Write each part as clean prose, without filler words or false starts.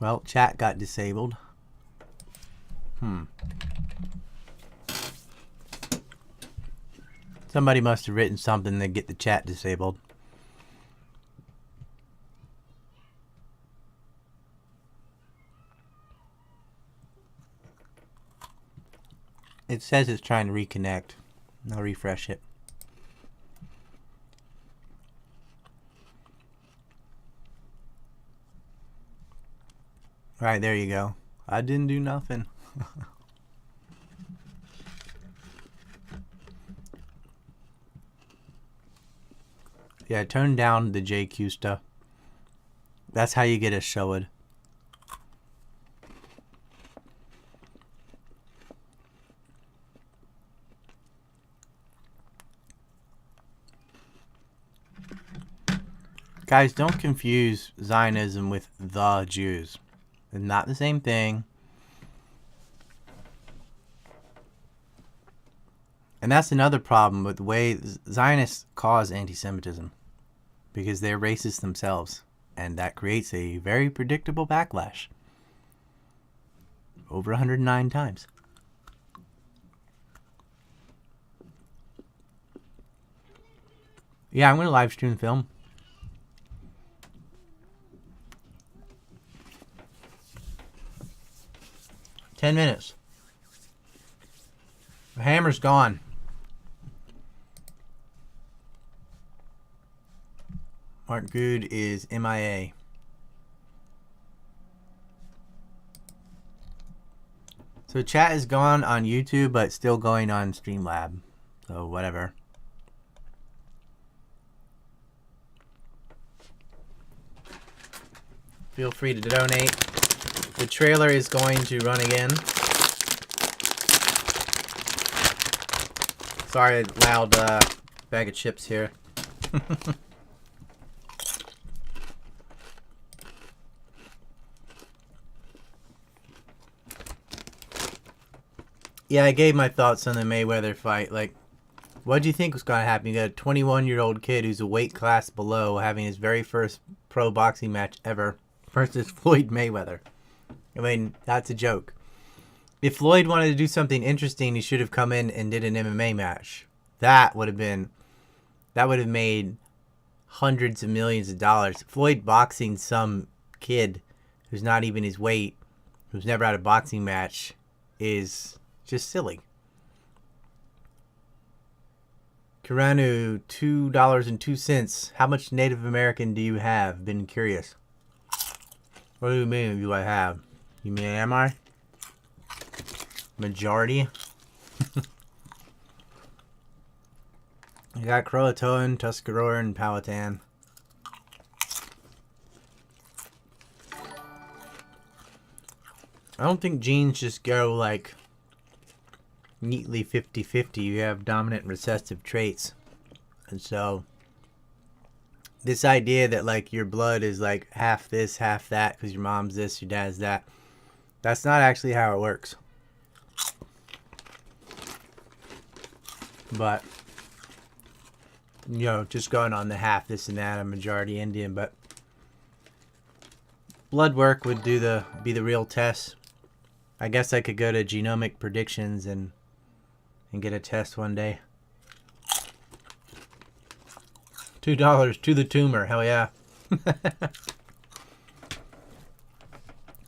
Well, chat got disabled. Somebody must have written something to get the chat disabled. It says it's trying to reconnect. I'll refresh it. Alright, there you go. I didn't do nothing. Yeah, turn down the JQ stuff. That's how you get a showed. Guys, don't confuse Zionism with the Jews. They're not the same thing. And that's another problem with the way Zionists cause anti-Semitism. Because they're racist themselves. And that creates a very predictable backlash. Over 109 times. Yeah, I'm going to live stream the film. "10 minutes. The hammer's gone. Mark Good is MIA. So chat is gone on YouTube, but still going on Streamlab. So whatever. Feel free to donate. The trailer is going to run again. Sorry, loud bag of chips here. Yeah, I gave my thoughts on the Mayweather fight. Like, what do you think was going to happen? You got a 21-year-old kid who's a weight class below having his very first pro boxing match ever versus Floyd Mayweather. I mean, that's a joke. If Floyd wanted to do something interesting, he should have come in and did an MMA match. That would have made hundreds of millions of dollars. Floyd boxing some kid who's not even his weight, who's never had a boxing match, is just silly. Kiranu, $2.02. How much Native American do you have? Been curious. What do you mean, do I have? You mean, am I? Majority? I got Croatoan, Tuscarora, and Powhatan. I don't think genes just go like neatly 50-50. You have dominant and recessive traits. And so this idea that like your blood is like half this, half that because your mom's this, your dad's that. That's not actually how it works. But, you know, just going on the half this and that, I'm majority Indian, but blood work would be the real test. I guess I could go to genomic predictions and get a test one day. $2 to the tumor, hell yeah.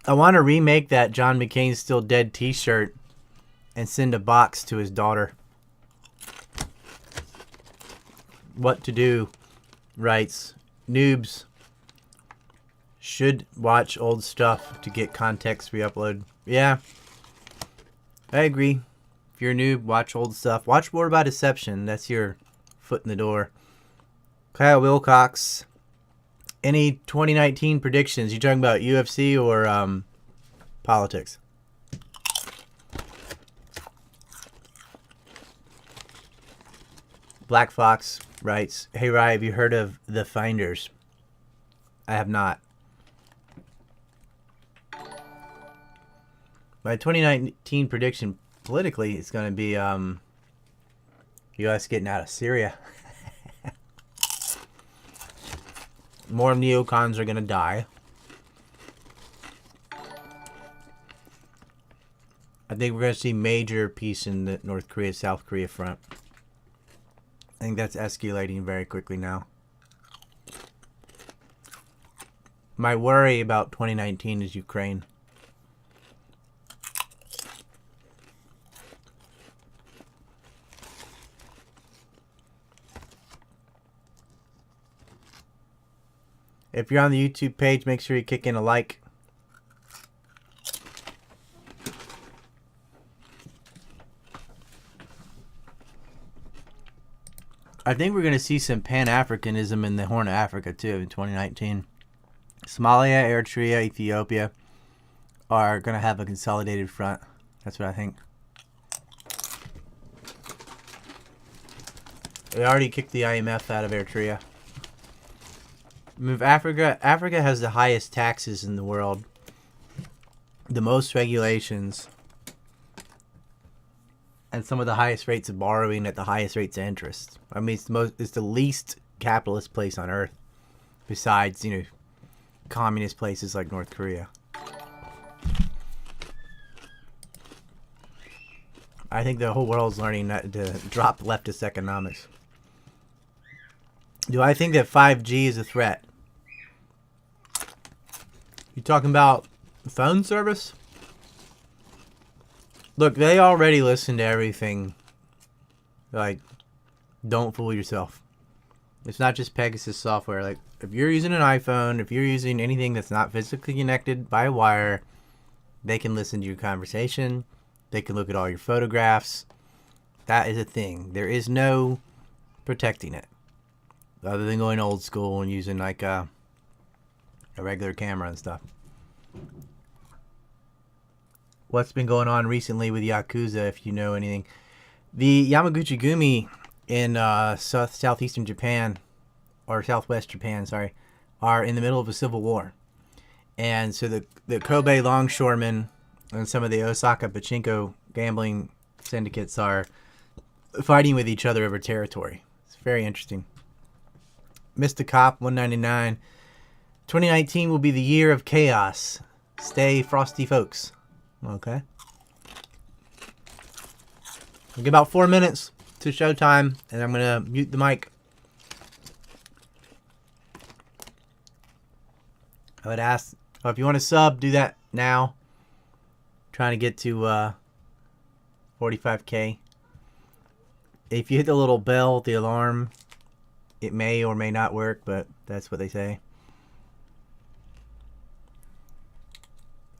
I want to remake that John McCain's Still Dead t-shirt and send a box to his daughter. What to do writes, noobs should watch old stuff to get context re-upload. Yeah, I agree. If you're a noob, watch old stuff. Watch War by Deception. That's your foot in the door. Kyle Wilcox. Any 2019 predictions? You talking about UFC or politics? Black Fox writes, "Hey Rye, have you heard of The Finders?" I have not. My 2019 prediction politically is going to be U.S. getting out of Syria. More neocons are going to die. I think we're going to see major peace in the North Korea-South Korea front. I think that's escalating very quickly now. My worry about 2019 is Ukraine. If you're on the YouTube page, make sure you kick in a like. I think we're going to see some Pan-Africanism in the Horn of Africa, too, in 2019. Somalia, Eritrea, Ethiopia are going to have a consolidated front. That's what I think. They already kicked the IMF out of Eritrea. Move Africa. Africa has the highest taxes in the world, the most regulations, and some of the highest rates of borrowing at the highest rates of interest. I mean, it's the least capitalist place on earth, besides, you know, communist places like North Korea. I think the whole world's learning to drop leftist economics. Do I think that 5G is a threat? You talking about phone service? Look, they already listen to everything. Like, don't fool yourself. It's not just Pegasus software. Like, if you're using an iPhone, if you're using anything that's not physically connected by a wire, they can listen to your conversation. They can look at all your photographs. That is a thing. There is no protecting it, other than going old school and using like a regular camera and stuff. What's been going on recently with Yakuza, if you know anything? The Yamaguchi-gumi in southeastern Japan, or southwest Japan, sorry, are in the middle of a civil war. And so the Kobe longshoremen and some of the Osaka pachinko gambling syndicates are fighting with each other over territory. It's very interesting. Mr. Cop 199. 2019 will be the year of chaos. Stay frosty, folks. Okay. We'll give about 4 minutes to showtime, and I'm going to mute the mic. I would ask, if you want to sub, do that now. Trying to get to 45K. If you hit the little bell, the alarm, it may or may not work, but that's what they say.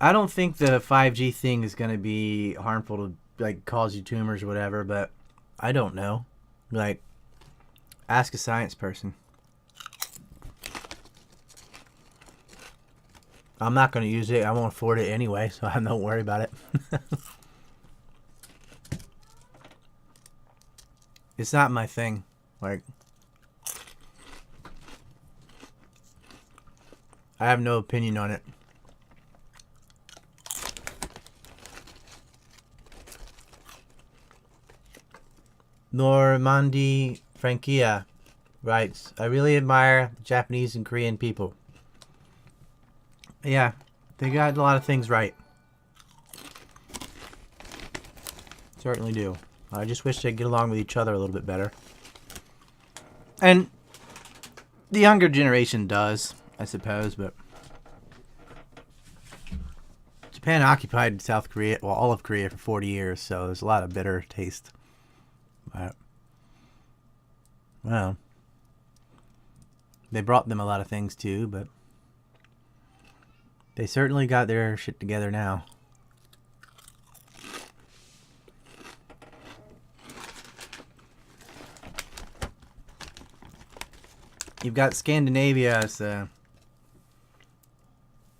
I don't think the 5G thing is going to be harmful to, like, cause you tumors or whatever, but I don't know. Like, ask a science person. I'm not going to use it. I won't afford it anyway, so I don't worry about it. It's not my thing. Like, I have no opinion on it. Normandi Frankia writes, I really admire the Japanese and Korean people. Yeah, they got a lot of things right. Certainly do. I just wish they'd get along with each other a little bit better. And the younger generation does, I suppose, but Japan occupied South Korea, well, all of Korea for 40 years, so there's a lot of bitter taste. But, well, they brought them a lot of things too, but they certainly got their shit together now. You've got Scandinavia as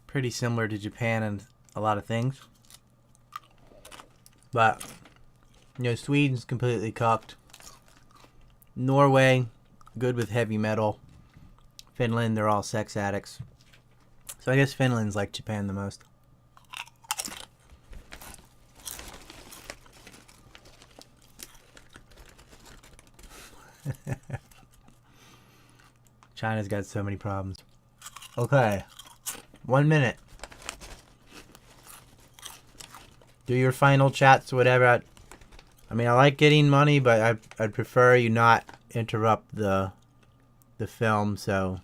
pretty similar to Japan in a lot of things. But, you know, Sweden's completely cocked. Norway, good with heavy metal. Finland, they're all sex addicts. So I guess Finland's like Japan the most. China's got so many problems. Okay. 1 minute. do your final chats or whatever. I mean, I like getting money, but I'd prefer you not interrupt the film, so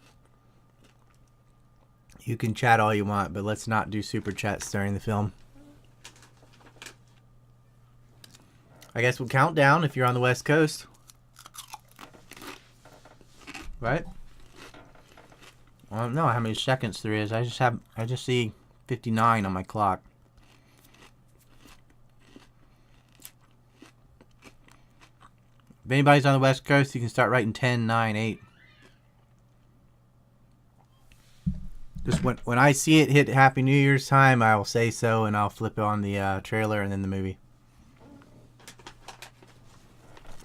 you can chat all you want, but let's not do super chats during the film. I guess we'll count down if you're on the West Coast. Right? I don't know how many seconds there is. I just see 59 on my clock. If anybody's on the West Coast, you can start writing 10, 9, 8. Just when I see it hit Happy New Year's time, I will say so, and I'll flip on the trailer and then the movie.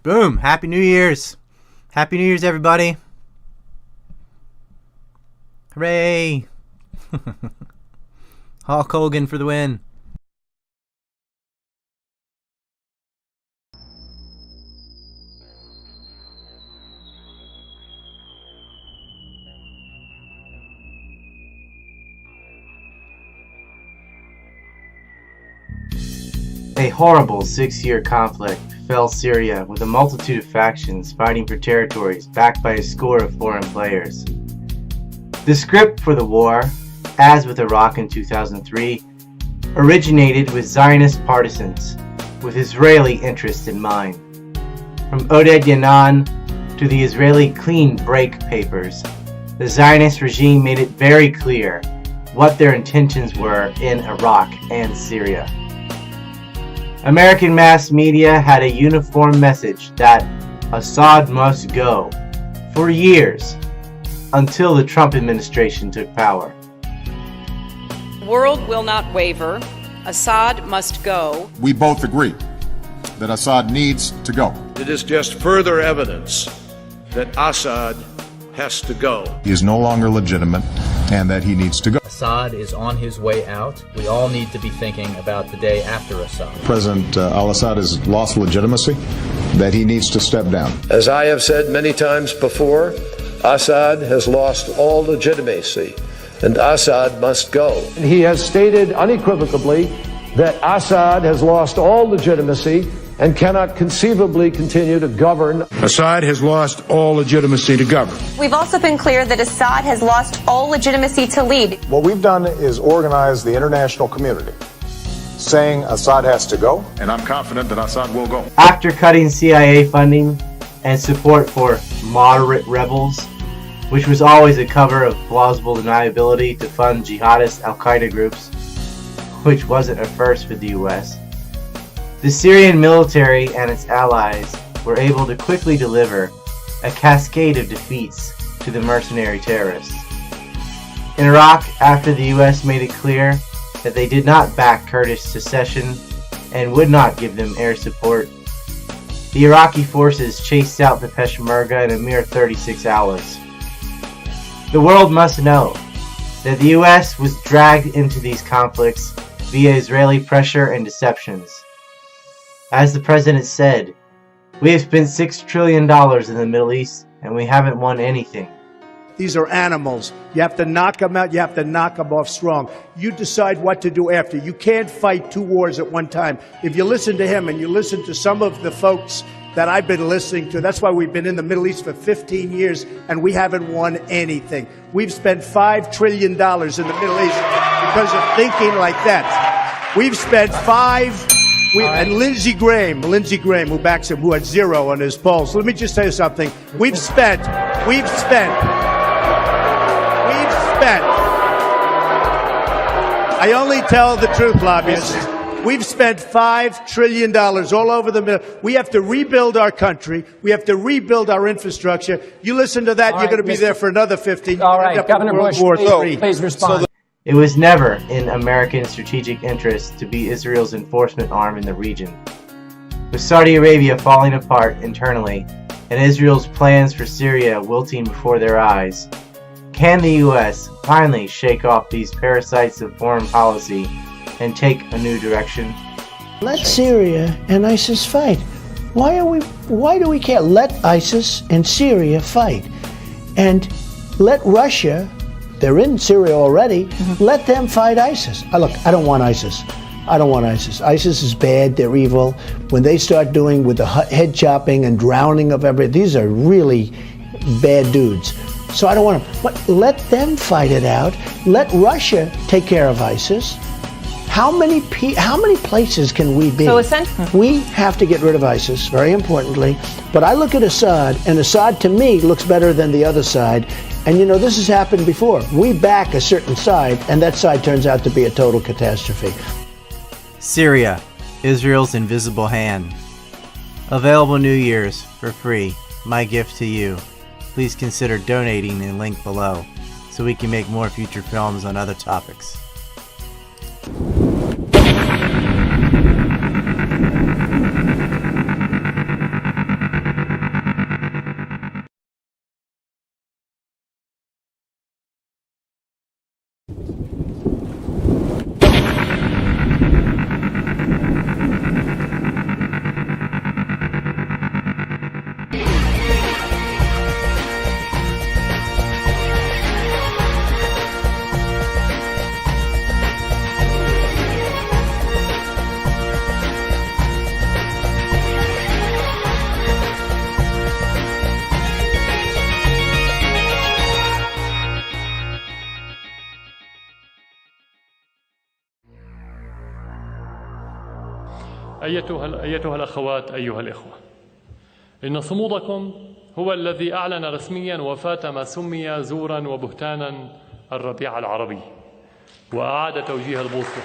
Boom! Happy New Year's! Happy New Year's, everybody! Hooray! Hulk Hogan for the win. A horrible 6-year conflict befell Syria with a multitude of factions fighting for territories backed by a score of foreign players. The script for the war, as with Iraq in 2003, originated with Zionist partisans with Israeli interests in mind. From Oded Yanan to the Israeli clean break papers, the Zionist regime made it very clear what their intentions were in Iraq and Syria. American mass media had a uniform message that Assad must go for years until the Trump administration took power. The world will not waver. Assad must go. We both agree that Assad needs to go. It is just further evidence that Assad has to go. He is no longer legitimate and that he needs to go. Assad is on his way out. We all need to be thinking about the day after Assad. President al-Assad has lost legitimacy, that he needs to step down. As I have said many times before, Assad has lost all legitimacy, and Assad must go. He has stated unequivocally that Assad has lost all legitimacy and cannot conceivably continue to govern. Assad has lost all legitimacy to govern. We've also been clear that Assad has lost all legitimacy to lead. What we've done is organize the international community, saying Assad has to go. And I'm confident that Assad will go. After cutting CIA funding and support for moderate rebels, which was always a cover of plausible deniability to fund jihadist al-Qaeda groups, which wasn't a first for the U.S., the Syrian military and its allies were able to quickly deliver a cascade of defeats to the mercenary terrorists. In Iraq, after the U.S. made it clear that they did not back Kurdish secession and would not give them air support, the Iraqi forces chased out the Peshmerga in a mere 36 hours. The world must know that the U.S. was dragged into these conflicts via Israeli pressure and deceptions. As the president said, we have spent $6 trillion in the Middle East and we haven't won anything. These are animals. You have to knock them out. You have to knock them off strong. You decide what to do after. You can't fight 2 wars at one time. If you listen to him and you listen to some of the folks that I've been listening to, that's why we've been in the Middle East for 15 years and we haven't won anything. We've spent $5 trillion in the Middle East because of thinking like that. We've spent and Lindsey Graham, who backs him, who had 0 on his polls. Let me just tell you something. We've spent. I only tell the truth, lobbyists. We've spent $5 trillion all over the middle. We have to rebuild our country. We have to rebuild our infrastructure. You listen to that, you're going to be there for another 15 years. All right, Governor Bush, please respond. It was never in American strategic interest to be Israel's enforcement arm in the region. With Saudi Arabia falling apart internally and Israel's plans for Syria wilting before their eyes, can the U.S. finally shake off these parasites of foreign policy and take a new direction? Let Syria and ISIS fight. Why do we care? Let ISIS and Syria fight. And let Russia, they're in Syria already, let them fight ISIS. Look, I don't want ISIS. I don't want ISIS. ISIS is bad. They're evil. When they start doing with the head chopping and drowning of everything, these are really bad dudes. So I don't want them. But let them fight it out. Let Russia take care of ISIS. How many places can we be? So essentially, we have to get rid of ISIS, very importantly. But I look at Assad, and Assad to me looks better than the other side. And you know, this has happened before. We back a certain side, and that side turns out to be a total catastrophe. Syria, Israel's invisible hand. Available New Year's for free. My gift to you. Please consider donating in the link below so we can make more future films on other topics. أيتها الأخوات أيها الإخوة، إن صمودكم هو الذي أعلن رسميا وفاة ما سمي زورا وبهتانا الربيع العربي وأعاد توجيه البوصلة.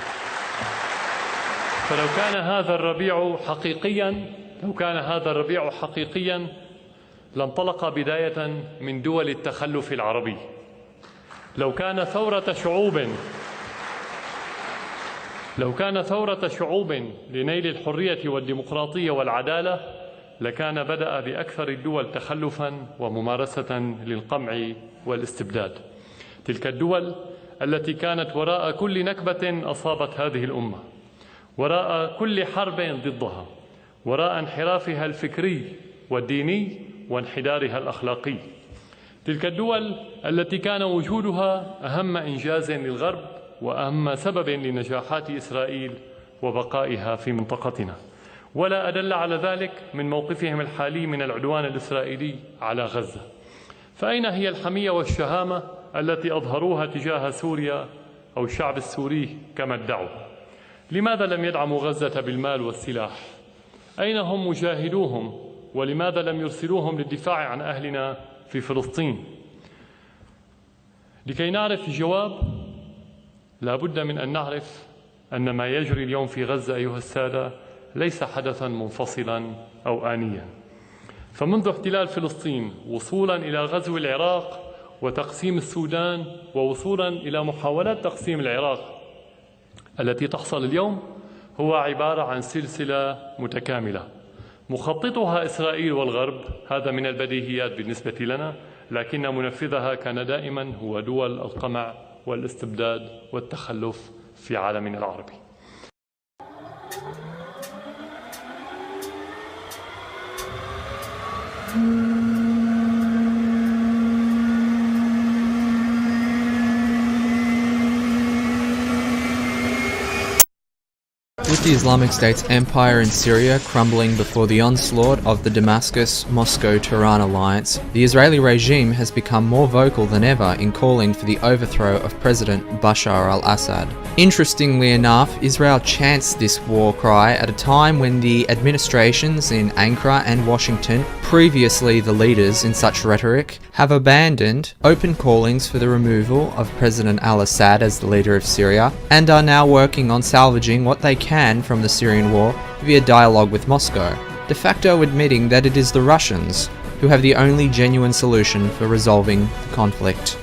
فلو كان هذا الربيع حقيقيا لانطلق بداية من دول التخلف العربي. لو كان ثورة شعوب لنيل الحرية والديمقراطية والعدالة لكان بدأ بأكثر الدول تخلفا وممارسة للقمع والاستبداد. تلك الدول التي كانت وراء كل نكبة أصابت هذه الأمة، وراء كل حرب ضدها، وراء انحرافها الفكري والديني وانحدارها الأخلاقي. تلك الدول التي كان وجودها أهم إنجاز للغرب وأهم سبب لنجاحات إسرائيل وبقائها في منطقتنا، ولا أدل على ذلك من موقفهم الحالي من العدوان الإسرائيلي على غزة. فأين هي الحمية والشهامة التي أظهروها تجاه سوريا أو الشعب السوري كما ادعوا؟ لماذا لم يدعموا غزة بالمال والسلاح؟ أين هم مجاهدوهم؟ ولماذا لم يرسلوهم للدفاع عن أهلنا في فلسطين؟ لكي نعرف الجواب لا بد من أن نعرف أن ما يجري اليوم في غزة أيها السادة ليس حدثا منفصلا أو آنيا. فمنذ احتلال فلسطين وصولا إلى غزو العراق وتقسيم السودان ووصولا إلى محاولات تقسيم العراق التي تحصل اليوم هو عبارة عن سلسلة متكاملة مخططها إسرائيل والغرب. هذا من البديهيات بالنسبة لنا، لكن منفذها كان دائما هو دول القمع والاستبداد والتخلف في عالمنا العربي. With the Islamic State's empire in Syria crumbling before the onslaught of the Damascus-Moscow-Tehran alliance, the Israeli regime has become more vocal than ever in calling for the overthrow of President Bashar al-Assad. Interestingly enough, Israel chants this war cry at a time when the administrations in Ankara and Washington, previously the leaders in such rhetoric, have abandoned open callings for the removal of President al-Assad as the leader of Syria, and are now working on salvaging what they can from the Syrian war via dialogue with Moscow, de facto admitting that it is the Russians who have the only genuine solution for resolving the conflict.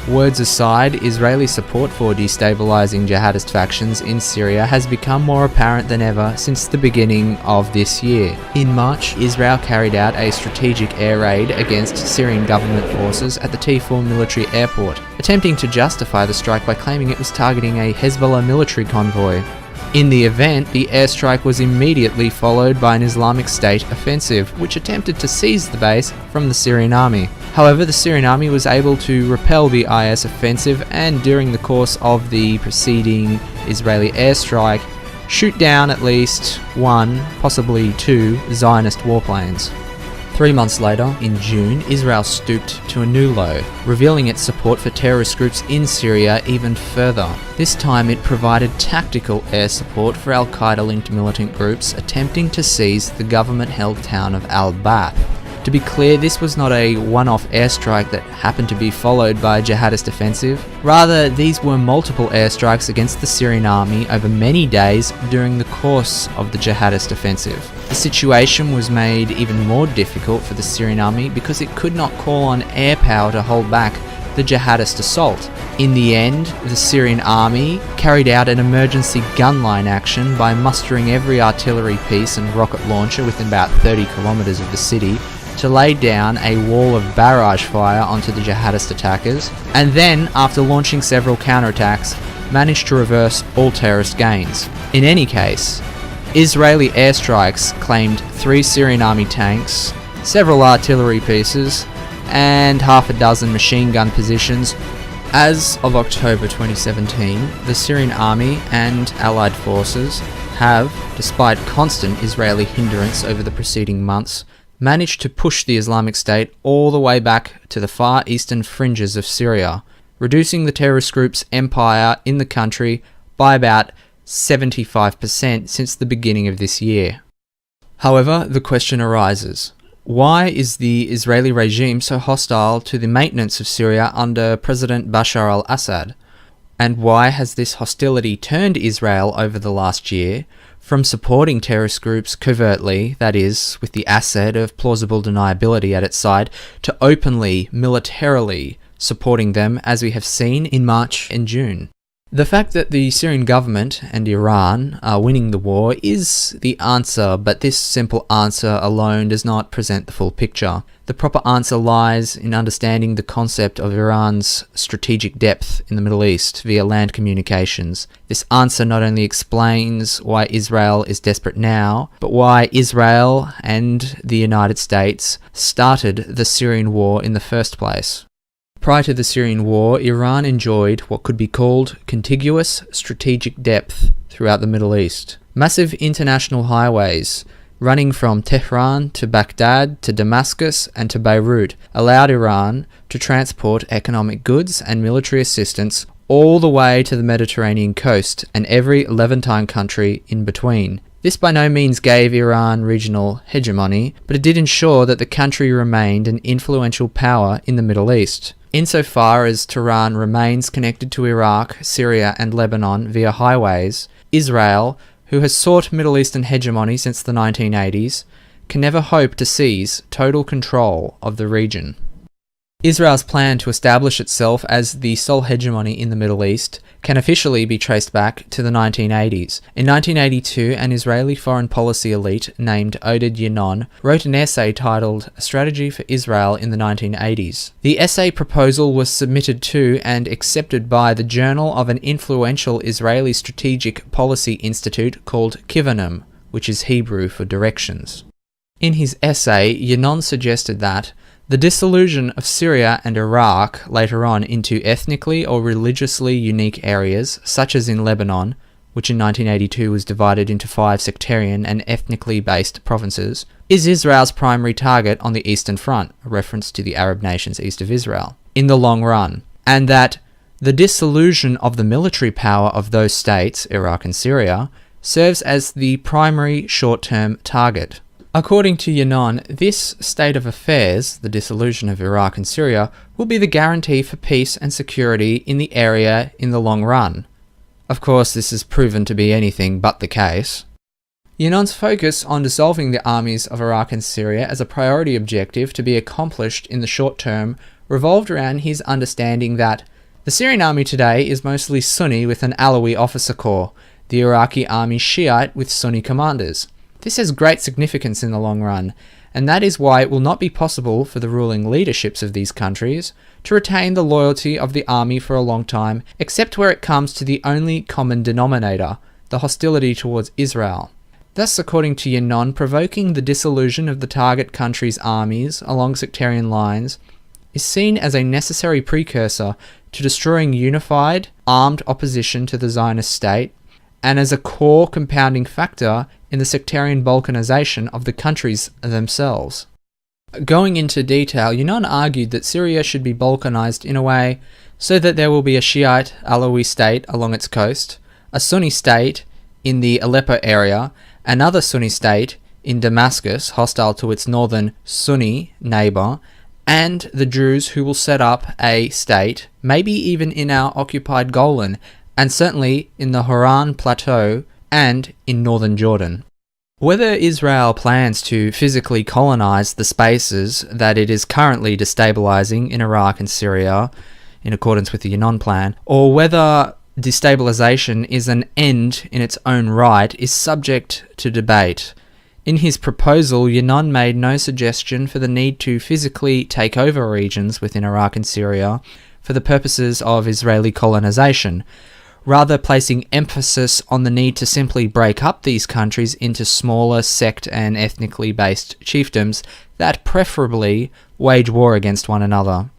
Words aside, Israeli support for destabilizing jihadist factions in Syria has become more apparent than ever since the beginning of this year. In March, Israel carried out a strategic air raid against Syrian government forces at the T4 military airport, attempting to justify the strike by claiming it was targeting a Hezbollah military convoy. In the event, the airstrike was immediately followed by an Islamic State offensive, which attempted to seize the base from the Syrian army. However, the Syrian army was able to repel the IS offensive, and during the course of the preceding Israeli airstrike, shoot down at least one, possibly two, Zionist warplanes. 3 months later, in June, Israel stooped to a new low, revealing its support for terrorist groups in Syria even further. This time it provided tactical air support for al-Qaeda-linked militant groups attempting to seize the government-held town of al-Baath. To be clear, this was not a one-off airstrike that happened to be followed by a jihadist offensive. Rather, these were multiple airstrikes against the Syrian army over many days during the course of the jihadist offensive. The situation was made even more difficult for the Syrian army because it could not call on air power to hold back the jihadist assault. In the end, the Syrian army carried out an emergency gunline action by mustering every artillery piece and rocket launcher within about 30 kilometers of the city to lay down a wall of barrage fire onto the jihadist attackers, and then, after launching several counterattacks, managed to reverse all terrorist gains. In any case, Israeli airstrikes claimed 3 Syrian army tanks, several artillery pieces, and half a dozen machine gun positions. As of October 2017, the Syrian army and allied forces have, despite constant Israeli hindrance over the preceding months, managed to push the Islamic State all the way back to the far eastern fringes of Syria, reducing the terrorist group's empire in the country by about 75% since the beginning of this year. However, the question arises, why is the Israeli regime so hostile to the maintenance of Syria under President Bashar al-Assad? And why has this hostility turned Israel over the last year from supporting terrorist groups covertly, that is, with the asset of plausible deniability at its side, to openly, militarily supporting them, as we have seen in March and June? The fact that the Syrian government and Iran are winning the war is the answer, but this simple answer alone does not present the full picture. The proper answer lies in understanding the concept of Iran's strategic depth in the Middle East via land communications. This answer not only explains why Israel is desperate now, but why Israel and the United States started the Syrian war in the first place. Prior to the Syrian war, Iran enjoyed what could be called contiguous strategic depth throughout the Middle East. Massive international highways running from Tehran to Baghdad to Damascus and to Beirut allowed Iran to transport economic goods and military assistance all the way to the Mediterranean coast and every Levantine country in between. This by no means gave Iran regional hegemony, but it did ensure that the country remained an influential power in the Middle East. Insofar as Tehran remains connected to Iraq, Syria and Lebanon via highways, Israel, who has sought Middle Eastern hegemony since the 1980s, can never hope to seize total control of the region. Israel's plan to establish itself as the sole hegemony in the Middle East can officially be traced back to the 1980s. In 1982, an Israeli foreign policy elite named Oded Yinon wrote an essay titled A Strategy for Israel in the 1980s. The essay proposal was submitted to and accepted by the journal of an influential Israeli strategic policy institute called Kivanim, which is Hebrew for directions. In his essay, Yinon suggested that the dissolution of Syria and Iraq later on into ethnically or religiously unique areas, such as in Lebanon, which in 1982 was divided into 5 sectarian and ethnically based provinces, is Israel's primary target on the Eastern Front, a reference to the Arab nations east of Israel, in the long run, and that the dissolution of the military power of those states, Iraq and Syria, serves as the primary short-term target. According to Yinon, this state of affairs, the dissolution of Iraq and Syria, will be the guarantee for peace and security in the area in the long run. Of course, this has proven to be anything but the case. Yinon's focus on dissolving the armies of Iraq and Syria as a priority objective to be accomplished in the short term revolved around his understanding that the Syrian army today is mostly Sunni with an Alawi officer corps, the Iraqi army Shiite with Sunni commanders. This has great significance in the long run, and that is why it will not be possible for the ruling leaderships of these countries to retain the loyalty of the army for a long time, except where it comes to the only common denominator, the hostility towards Israel. Thus, according to Yinon, provoking the dissolution of the target country's armies along sectarian lines is seen as a necessary precursor to destroying unified, armed opposition to the Zionist state, and as a core compounding factor in the sectarian balkanization of the countries themselves. Going into detail, Yinon argued that Syria should be balkanized in a way so that there will be a Shiite Alawi state along its coast, a Sunni state in the Aleppo area, another Sunni state in Damascus, hostile to its northern Sunni neighbour, and the Druze who will set up a state, maybe even in our occupied Golan, and certainly in the Horan Plateau and in northern Jordan. Whether Israel plans to physically colonize the spaces that it is currently destabilizing in Iraq and Syria, in accordance with the Yinon plan, or whether destabilization is an end in its own right, is subject to debate. In his proposal, Yinon made no suggestion for the need to physically take over regions within Iraq and Syria for the purposes of Israeli colonization, rather placing emphasis on the need to simply break up these countries into smaller sect and ethnically based chiefdoms that preferably wage war against one another.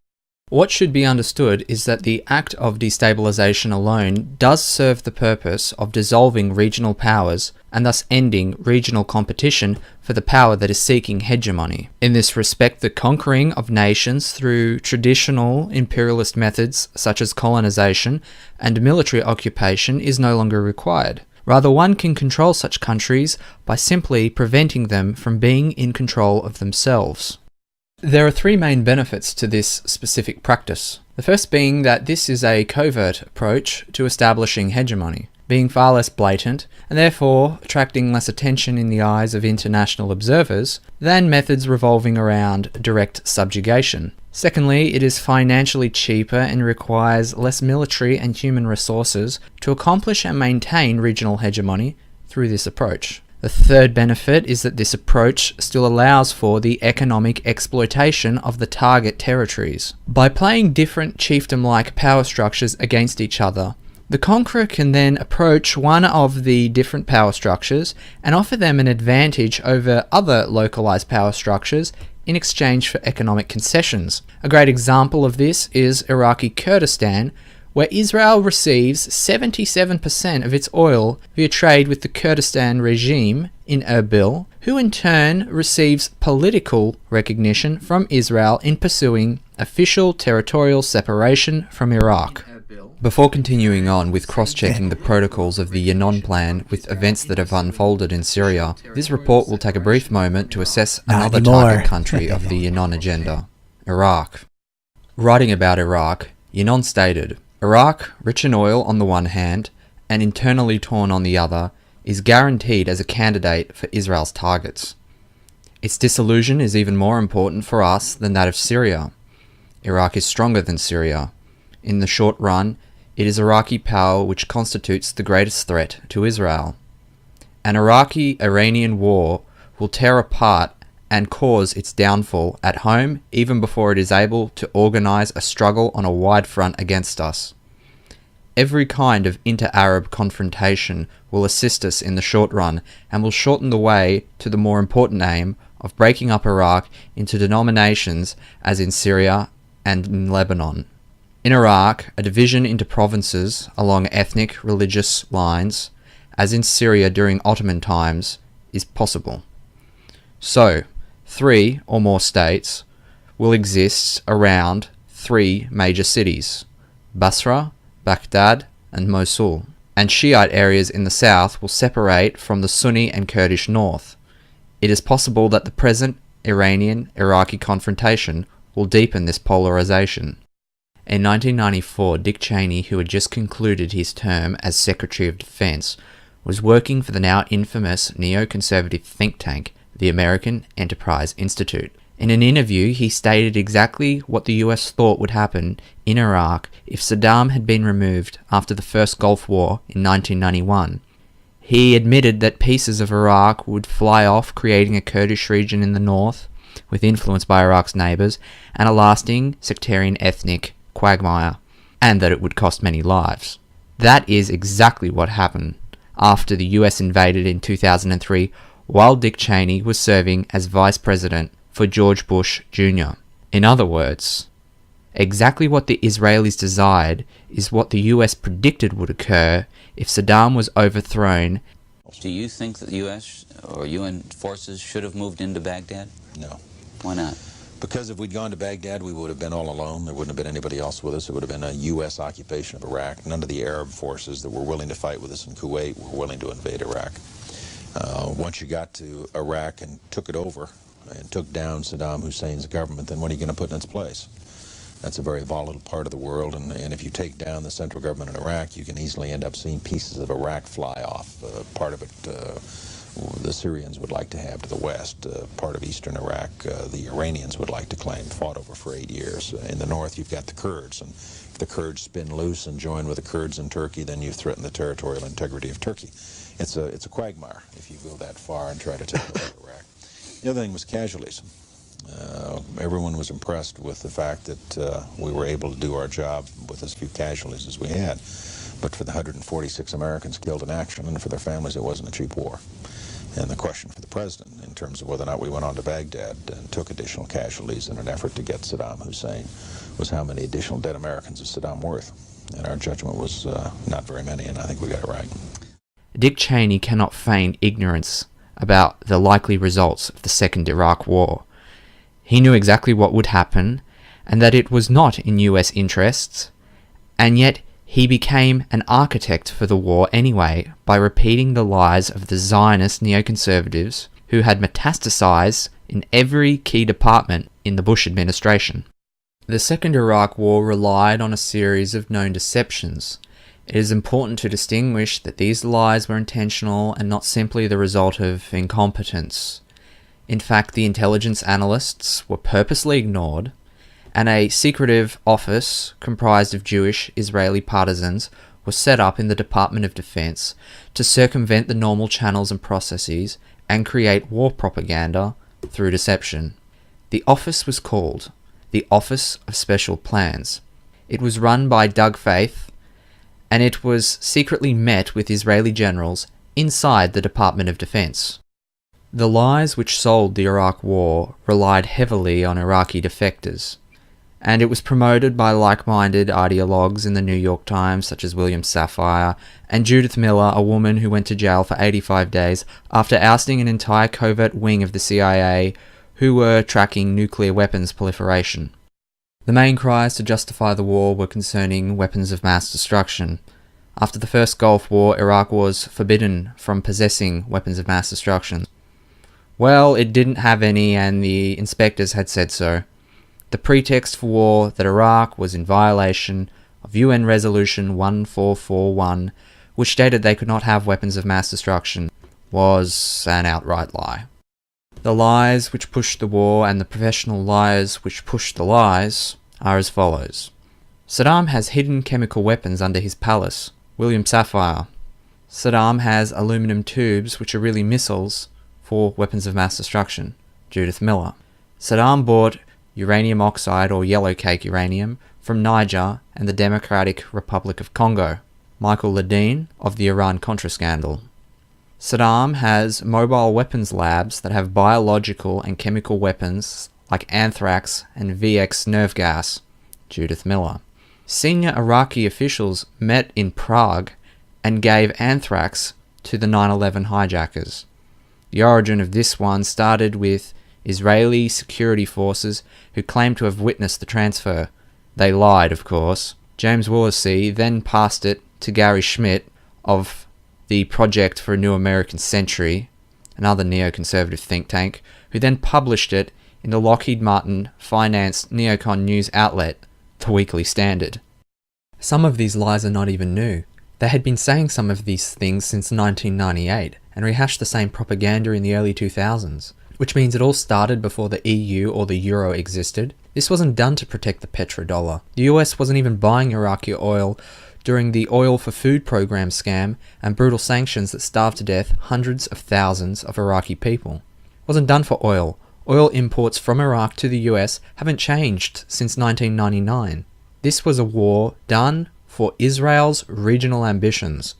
What should be understood is that the act of destabilization alone does serve the purpose of dissolving regional powers and thus ending regional competition for the power that is seeking hegemony. In this respect, the conquering of nations through traditional imperialist methods such as colonization and military occupation is no longer required. Rather, one can control such countries by simply preventing them from being in control of themselves. There are three main benefits to this specific practice. The first being that this is a covert approach to establishing hegemony, being far less blatant, and therefore attracting less attention in the eyes of international observers than methods revolving around direct subjugation. Secondly, it is financially cheaper and requires less military and human resources to accomplish and maintain regional hegemony through this approach. The third benefit is that this approach still allows for the economic exploitation of the target territories. By playing different chiefdom-like power structures against each other, the conqueror can then approach one of the different power structures and offer them an advantage over other localized power structures in exchange for economic concessions. A great example of this is Iraqi Kurdistan, where Israel receives 77% of its oil via trade with the Kurdistan regime in Erbil, who in turn receives political recognition from Israel in pursuing official territorial separation from Iraq. Before continuing on with cross-checking the protocols of the Yinon plan with events that have unfolded in Syria, this report will take a brief moment to assess another target country of the Yinon agenda, Iraq. Writing about Iraq, Yinon stated, Iraq, rich in oil on the one hand, and internally torn on the other, is guaranteed as a candidate for Israel's targets. Its dissolution is even more important for us than that of Syria. Iraq is stronger than Syria. In the short run, it is Iraqi power which constitutes the greatest threat to Israel. An Iraqi-Iranian war will tear apart and cause its downfall at home even before it is able to organize a struggle on a wide front against us. Every kind of inter-Arab confrontation will assist us in the short run and will shorten the way to the more important aim of breaking up Iraq into denominations as in Syria and in Lebanon. In Iraq, a division into provinces along ethnic, religious lines, as in Syria during Ottoman times, is possible. So, 3 or more states will exist around 3 major cities, Basra, Baghdad, and Mosul, and Shiite areas in the south will separate from the Sunni and Kurdish north. It is possible that the present Iranian-Iraqi confrontation will deepen this polarization. In 1994, Dick Cheney, who had just concluded his term as Secretary of Defense, was working for the now infamous neoconservative think tank, the American Enterprise Institute. In an interview, he stated exactly what the US thought would happen in Iraq if Saddam had been removed after the first Gulf War in 1991. He admitted that pieces of Iraq would fly off, creating a Kurdish region in the north, with influence by Iraq's neighbours, and a lasting sectarian ethnic quagmire, and that it would cost many lives. That is exactly what happened after the US invaded in 2003, while Dick Cheney was serving as Vice President for George Bush Jr. In other words, Exactly what the Israelis desired is what the US predicted would occur if Saddam was overthrown. Do you think that the U.S. or UN forces should have moved into Baghdad? No. Why not? Because if we'd gone to Baghdad, we would have been all alone. There wouldn't have been anybody else with us. It would have been a U.S. occupation of Iraq. None of the Arab forces that were willing to fight with us in Kuwait were willing to invade Iraq. Once you got to Iraq and took it over and took down Saddam Hussein's government, then what are you going to put in its place? That's a very volatile part of the world, and if you take down the central government in Iraq, you can easily end up seeing pieces of Iraq fly off. Part of it the Syrians would like to have to the west. Part of eastern Iraq the Iranians would like to claim, fought over for 8 years. In the north, you've got the Kurds, and if the Kurds spin loose and join with the Kurds in Turkey, then you threaten the territorial integrity of Turkey. It's a quagmire if you go that far and try to take over Iraq. The other thing was casualties. Everyone was impressed with the fact that we were able to do our job with as few casualties as we had. But for the 146 Americans killed in action and for their families, it wasn't a cheap war. And the question for the president in terms of whether or not we went on to Baghdad and took additional casualties in an effort to get Saddam Hussein was how many additional dead Americans is Saddam worth? And our judgment was not very many, and I think we got it right. Dick Cheney cannot feign ignorance about the likely results of the Second Iraq War. He knew exactly what would happen, and that it was not in US interests, and yet he became an architect for the war anyway by repeating the lies of the Zionist neoconservatives who had metastasized in every key department in the Bush administration. The Second Iraq War relied on a series of known deceptions. It is important to distinguish that these lies were intentional and not simply the result of incompetence. In fact, the intelligence analysts were purposely ignored, and a secretive office comprised of Jewish Israeli partisans was set up in the Department of Defense to circumvent the normal channels and processes and create war propaganda through deception. The office was called the Office of Special Plans. It was run by Doug Faith, and it was secretly met with Israeli generals inside the Department of Defense. The lies which sold the Iraq War relied heavily on Iraqi defectors, and it was promoted by like-minded ideologues in the New York Times such as William Safire and Judith Miller, a woman who went to jail for 85 days after ousting an entire covert wing of the CIA who were tracking nuclear weapons proliferation. The main cries to justify the war were concerning weapons of mass destruction. After the first Gulf War, Iraq was forbidden from possessing weapons of mass destruction. Well, it didn't have any, and the inspectors had said so. The pretext for war that Iraq was in violation of UN Resolution 1441, which stated they could not have weapons of mass destruction, was an outright lie. The lies which pushed the war and the professional liars which pushed the lies are as follows. Saddam has hidden chemical weapons under his palace. William Safire. Saddam has aluminum tubes which are really missiles for weapons of mass destruction. Judith Miller. Saddam bought uranium oxide or yellow cake uranium from Niger and the Democratic Republic of Congo. Michael Ledeen of the Iran-Contra scandal. Saddam has mobile weapons labs that have biological and chemical weapons like anthrax and VX nerve gas. Judith Miller. Senior Iraqi officials met in Prague and gave anthrax to the 9/11 hijackers. The origin of this one started with Israeli security forces who claimed to have witnessed the transfer. They lied, of course. James Wollasey then passed it to Gary Schmidt of the Project for a New American Century, another neoconservative think tank, who then published it in the Lockheed Martin-financed neocon news outlet, The Weekly Standard. Some of these lies are not even new. They had been saying some of these things since 1998 and rehashed the same propaganda in the early 2000s, which means it all started before the EU or the Euro existed. This wasn't done to protect the petrodollar. The US wasn't even buying Iraqi oil during the Oil for Food program scam and brutal sanctions that starved to death hundreds of thousands of Iraqi people. It wasn't done for oil. Oil imports from Iraq to the US haven't changed since 1999. This was a war done for Israel's regional ambitions.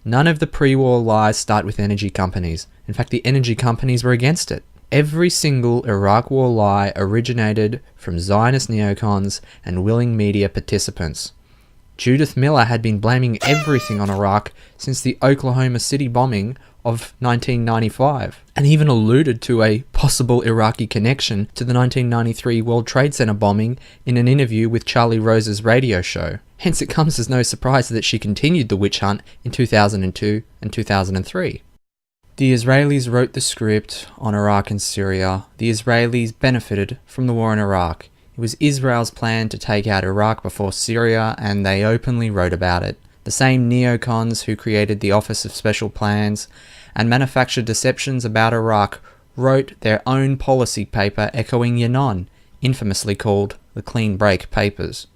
None of the pre-war lies start with energy companies. In fact, the energy companies were against it. Every single Iraq War lie originated from Zionist neocons and willing media participants. Judith Miller had been blaming everything on Iraq since the Oklahoma City bombing of 1995, and even alluded to a possible Iraqi connection to the 1993 World Trade Center bombing in an interview with Charlie Rose's radio show. Hence it comes as no surprise that she continued the witch hunt in 2002 and 2003. The Israelis wrote the script on Iraq and Syria. The Israelis benefited from the war in Iraq. It was Israel's plan to take out Iraq before Syria, and they openly wrote about it. The same neocons who created the Office of Special Plans and manufactured deceptions about Iraq wrote their own policy paper echoing Yinon, infamously called the Clean Break Papers.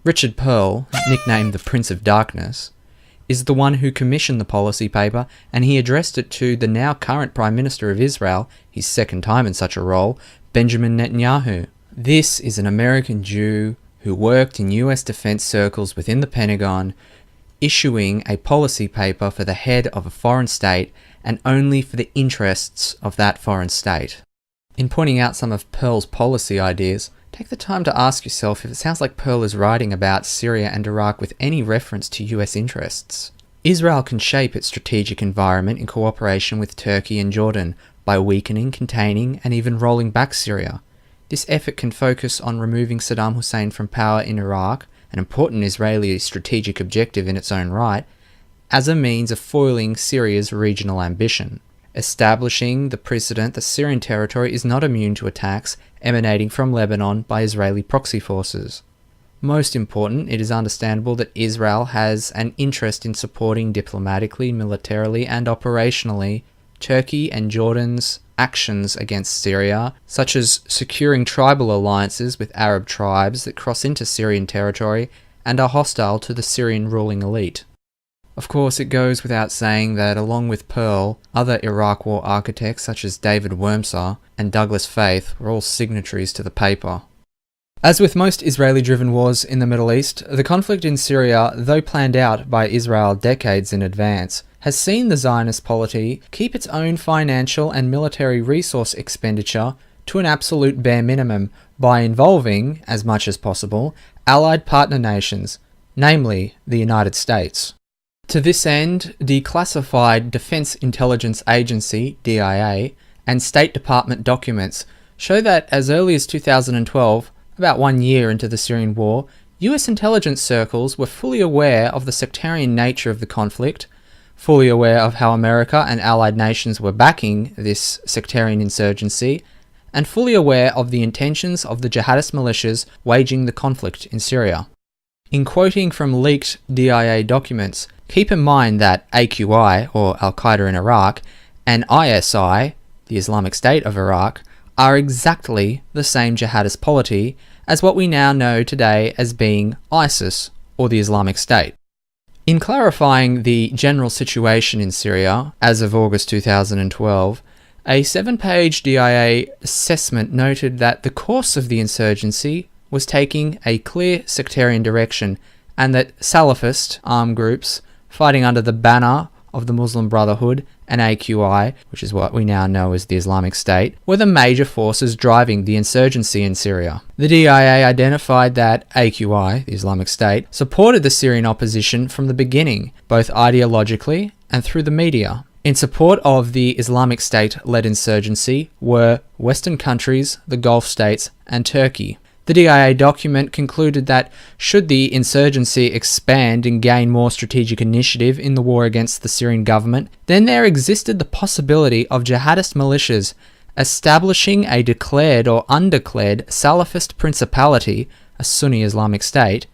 Richard Perle, nicknamed the Prince of Darkness, is the one who commissioned the policy paper, and he addressed it to the now current Prime Minister of Israel, his second time in such a role, Benjamin Netanyahu. This is an American Jew who worked in US defense circles within the Pentagon, issuing a policy paper for the head of a foreign state and only for the interests of that foreign state. In pointing out some of Perle's policy ideas, take the time to ask yourself if it sounds like Perle is writing about Syria and Iraq with any reference to US interests. Israel can shape its strategic environment in cooperation with Turkey and Jordan by weakening, containing, and even rolling back Syria. This effort can focus on removing Saddam Hussein from power in Iraq, an important Israeli strategic objective in its own right, as a means of foiling Syria's regional ambition, establishing the precedent that Syrian territory is not immune to attacks emanating from Lebanon by Israeli proxy forces. Most important, it is understandable that Israel has an interest in supporting diplomatically, militarily, and operationally Turkey and Jordan's actions against Syria, such as securing tribal alliances with Arab tribes that cross into Syrian territory and are hostile to the Syrian ruling elite. Of course, it goes without saying that along with Perle, other Iraq War architects such as David Wurmser and Douglas Faith were all signatories to the paper. As with most Israeli-driven wars in the Middle East, the conflict in Syria, though planned out by Israel decades in advance, has seen the Zionist polity keep its own financial and military resource expenditure to an absolute bare minimum by involving, as much as possible, allied partner nations, namely the United States. To this end, declassified Defense Intelligence Agency, DIA, and State Department documents show that as early as 2012, about 1 year into the Syrian war, US intelligence circles were fully aware of the sectarian nature of the conflict, fully aware of how America and allied nations were backing this sectarian insurgency, and fully aware of the intentions of the jihadist militias waging the conflict in Syria. In quoting from leaked DIA documents, keep in mind that AQI, or Al-Qaeda in Iraq, and ISI, the Islamic State of Iraq, are exactly the same jihadist polity as what we now know today as being ISIS, or the Islamic State. In clarifying the general situation in Syria as of August 2012, a 7-page DIA assessment noted that the course of the insurgency was taking a clear sectarian direction and that Salafist armed groups fighting under the banner of the Muslim Brotherhood and AQI, which is what we now know as the Islamic State, were the major forces driving the insurgency in Syria. The DIA identified that AQI, the Islamic State, supported the Syrian opposition from the beginning, both ideologically and through the media. In support of the Islamic State-led insurgency were Western countries, the Gulf states, and Turkey. The DIA document concluded that should the insurgency expand and gain more strategic initiative in the war against the Syrian government, then there existed the possibility of jihadist militias establishing a declared or undeclared Salafist principality, a Sunni Islamic State,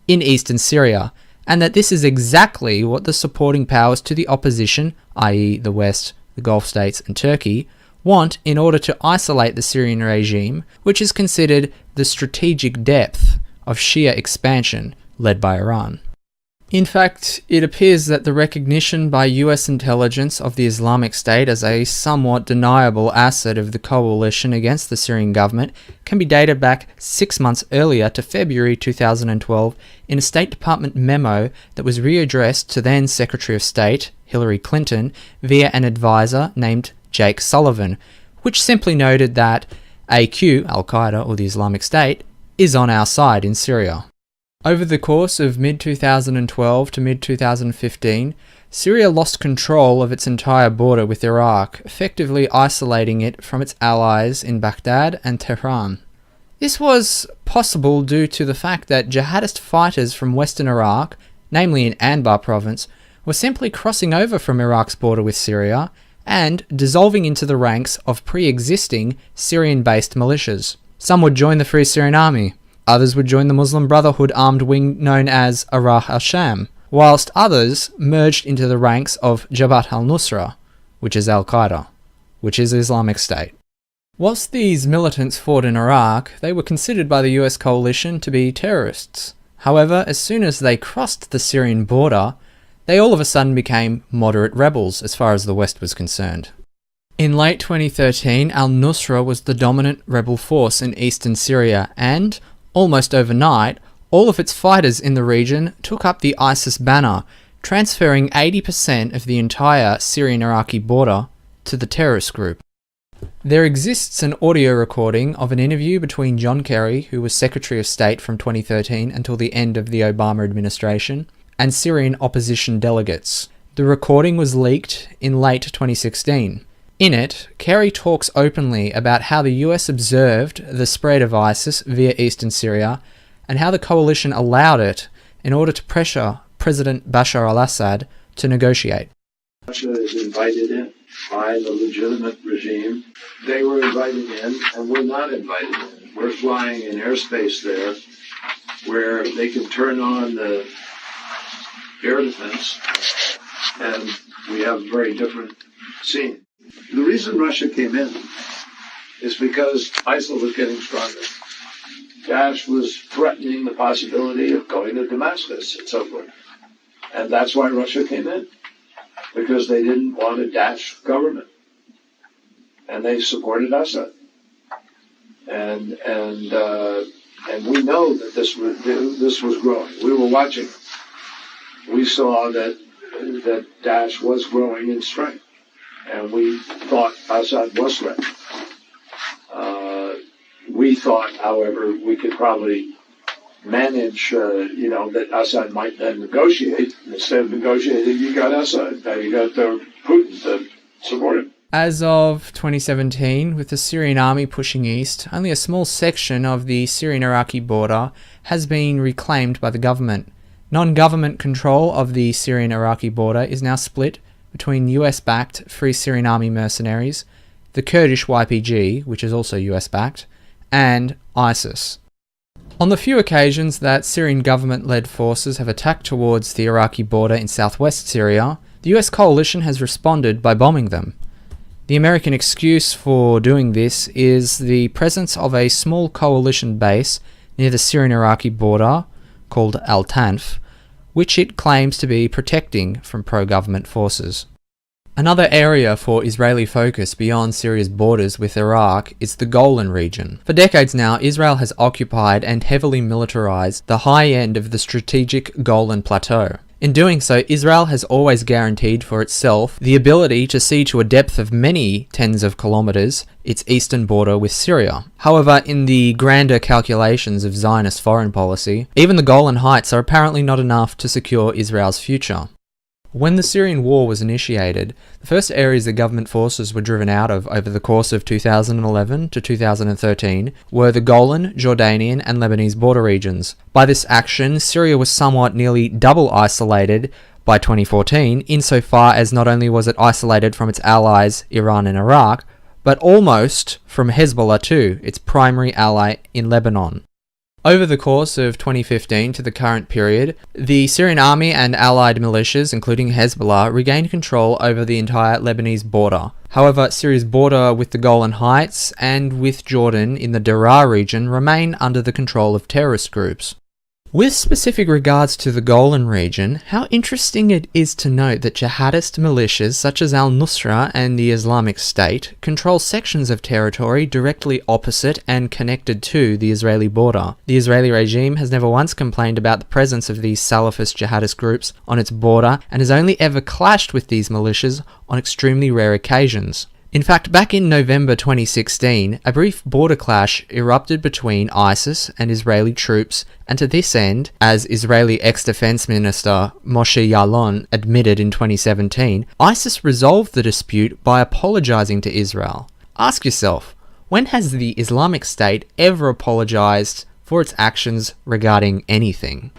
in eastern Syria, and that this is exactly what the supporting powers to the opposition, i.e. the West, the Gulf states, and Turkey, want in order to isolate the Syrian regime, which is considered the strategic depth of Shia expansion led by Iran. In fact, it appears that the recognition by US intelligence of the Islamic State as a somewhat deniable asset of the coalition against the Syrian government can be dated back 6 months earlier to February 2012 in a State Department memo that was readdressed to then Secretary of State Hillary Clinton via an advisor named Jake Sullivan, which simply noted that AQ, Al-Qaeda or the Islamic State, is on our side in Syria. Over the course of mid-2012 to mid-2015, Syria lost control of its entire border with Iraq, effectively isolating it from its allies in Baghdad and Tehran. This was possible due to the fact that jihadist fighters from western Iraq, namely in Anbar province, were simply crossing over from Iraq's border with Syria and dissolving into the ranks of pre-existing Syrian-based militias. Some would join the Free Syrian Army, others would join the Muslim Brotherhood armed wing known as Arah al-Sham, whilst others merged into the ranks of Jabhat al-Nusra, which is Al-Qaeda, which is Islamic State. Whilst these militants fought in Iraq, they were considered by the US coalition to be terrorists. However, as soon as they crossed the Syrian border, they all of a sudden became moderate rebels as far as the West was concerned. In late 2013, al-Nusra was the dominant rebel force in eastern Syria and, almost overnight, all of its fighters in the region took up the ISIS banner, transferring 80% of the entire Syrian-Iraqi border to the terrorist group. There exists an audio recording of an interview between John Kerry, who was Secretary of State from 2013 until the end of the Obama administration, and Syrian opposition delegates. The recording was leaked in late 2016. In it, Kerry talks openly about how the US observed the spread of ISIS via eastern Syria and how the coalition allowed it in order to pressure President Bashar al-Assad to negotiate. Russia is invited in by the legitimate regime. They were invited in, and we're not invited in. We're flying in airspace there where they can turn on the air defense, and we have a very different scene. The reason Russia came in is because ISIL was getting stronger. Daesh was threatening the possibility of going to Damascus and so forth. And that's why Russia came in, because they didn't want a Daesh government. And they supported Assad. And we know that this was growing. We were watching it. We saw that Daesh was growing in strength. And we thought Assad was threatened. We thought, however, we could probably manage, that Assad might then negotiate. Instead of negotiating, you got Assad. Now you got Putin to support him. As of 2017, with the Syrian army pushing east, only a small section of the Syrian-Iraqi border has been reclaimed by the government. Non-government control of the Syrian-Iraqi border is now split between US-backed Free Syrian Army mercenaries, the Kurdish YPG, which is also US-backed, and ISIS. On the few occasions that Syrian government-led forces have attacked towards the Iraqi border in southwest Syria, the US coalition has responded by bombing them. The American excuse for doing this is the presence of a small coalition base near the Syrian-Iraqi border, called Al-Tanf, which it claims to be protecting from pro-government forces. Another area for Israeli focus beyond Syria's borders with Iraq is the Golan region. For decades now, Israel has occupied and heavily militarized the high end of the strategic Golan Plateau. In doing so, Israel has always guaranteed for itself the ability to see to a depth of many tens of kilometers its eastern border with Syria. However, in the grander calculations of Zionist foreign policy, even the Golan Heights are apparently not enough to secure Israel's future. When the Syrian war was initiated, the first areas the government forces were driven out of over the course of 2011 to 2013 were the Golan, Jordanian and Lebanese border regions. By this action, Syria was somewhat nearly double isolated by 2014, insofar as not only was it isolated from its allies Iran and Iraq, but almost from Hezbollah too, its primary ally in Lebanon. Over the course of 2015 to the current period, the Syrian army and allied militias, including Hezbollah, regained control over the entire Lebanese border. However, Syria's border with the Golan Heights and with Jordan in the Daraa region remain under the control of terrorist groups. With specific regards to the Golan region, how interesting it is to note that jihadist militias such as al-Nusra and the Islamic State control sections of territory directly opposite and connected to the Israeli border. The Israeli regime has never once complained about the presence of these Salafist jihadist groups on its border and has only ever clashed with these militias on extremely rare occasions. In fact, back in November 2016, a brief border clash erupted between ISIS and Israeli troops, and to this end, as Israeli ex-defense minister Moshe Yaalon admitted in 2017, ISIS resolved the dispute by apologizing to Israel. Ask yourself, when has the Islamic State ever apologized for its actions regarding anything?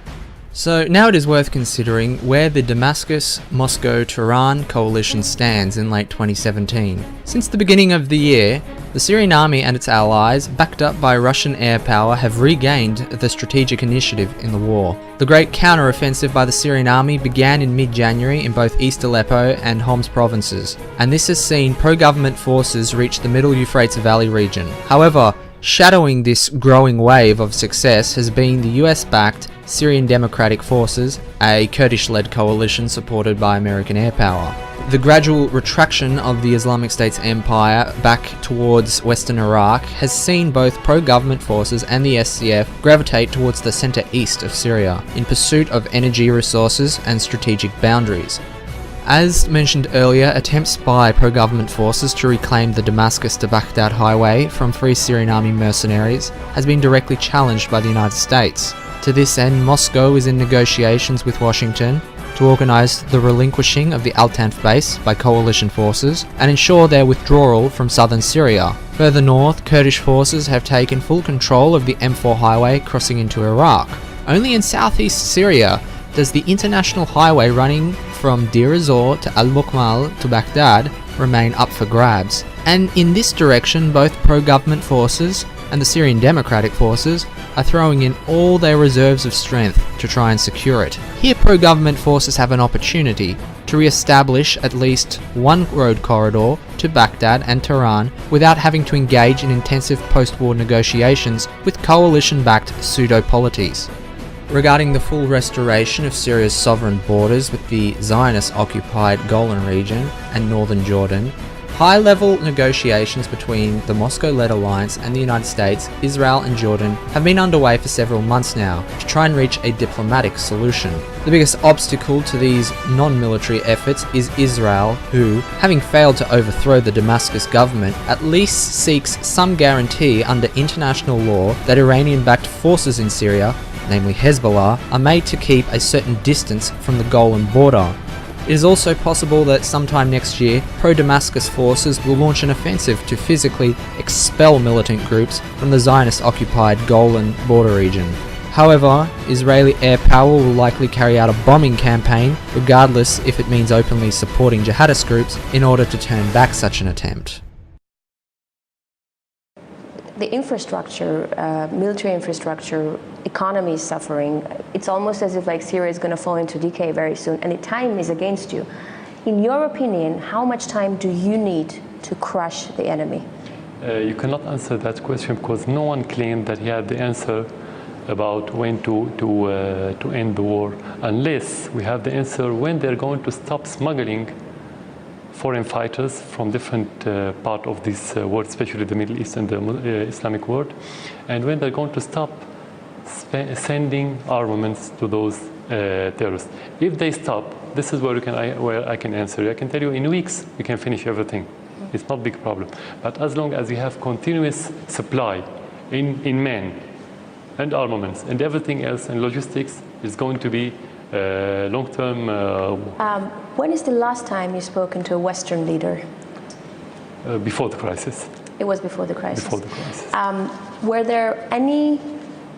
So now it is worth considering where the Damascus-Moscow-Tehran coalition stands in late 2017. Since the beginning of the year, the Syrian army and its allies, backed up by Russian air power, have regained the strategic initiative in the war. The great counter-offensive by the Syrian army began in mid-January in both East Aleppo and Homs provinces, and this has seen pro-government forces reach the middle Euphrates Valley region. However, shadowing this growing wave of success has been the US-backed Syrian Democratic Forces, a Kurdish-led coalition supported by American air power. The gradual retraction of the Islamic State's empire back towards western Iraq has seen both pro-government forces and the SCF gravitate towards the center-east of Syria in pursuit of energy resources and strategic boundaries. As mentioned earlier, attempts by pro-government forces to reclaim the Damascus to Baghdad highway from Free Syrian Army mercenaries has been directly challenged by the United States. To this end, Moscow is in negotiations with Washington to organise the relinquishing of the Al-Tanf base by coalition forces and ensure their withdrawal from southern Syria. Further north, Kurdish forces have taken full control of the M4 highway crossing into Iraq. Only in southeast Syria does the international highway running from Deir ez-Zor to Al-Mukmal to Baghdad remain up for grabs. And in this direction, both pro-government forces and the Syrian Democratic Forces are throwing in all their reserves of strength to try and secure it. Here, pro-government forces have an opportunity to re-establish at least one road corridor to Baghdad and Tehran without having to engage in intensive post-war negotiations with coalition-backed pseudo-polities. Regarding the full restoration of Syria's sovereign borders with the Zionist-occupied Golan region and northern Jordan, high-level negotiations between the Moscow-led alliance and the United States, Israel and Jordan have been underway for several months now to try and reach a diplomatic solution. The biggest obstacle to these non-military efforts is Israel, who, having failed to overthrow the Damascus government, at least seeks some guarantee under international law that Iranian-backed forces in Syria, namely Hezbollah, are made to keep a certain distance from the Golan border. It is also possible that sometime next year, pro-Damascus forces will launch an offensive to physically expel militant groups from the Zionist-occupied Golan border region. However, Israeli air power will likely carry out a bombing campaign, regardless if it means openly supporting jihadist groups, in order to turn back such an attempt. The infrastructure, military infrastructure, economy is suffering. It's almost as if Syria is going to fall into decay very soon, and the time is against you. In your opinion, how much time do you need to crush the enemy? You cannot answer that question because no one claimed that he had the answer about when to end the war, unless we have the answer when they're going to stop smuggling foreign fighters from different part of this world, especially the Middle East and the Islamic world, and when they're going to stop sending armaments to those terrorists. If they stop, this is where I can answer you. I can tell you in weeks we can finish everything. It's not a big problem. But as long as you have continuous supply in men and armaments and everything else and logistics, is going to be long-term. When is the last time you've spoken to a Western leader? Before the crisis. It was before the crisis. Before the crisis. Were there any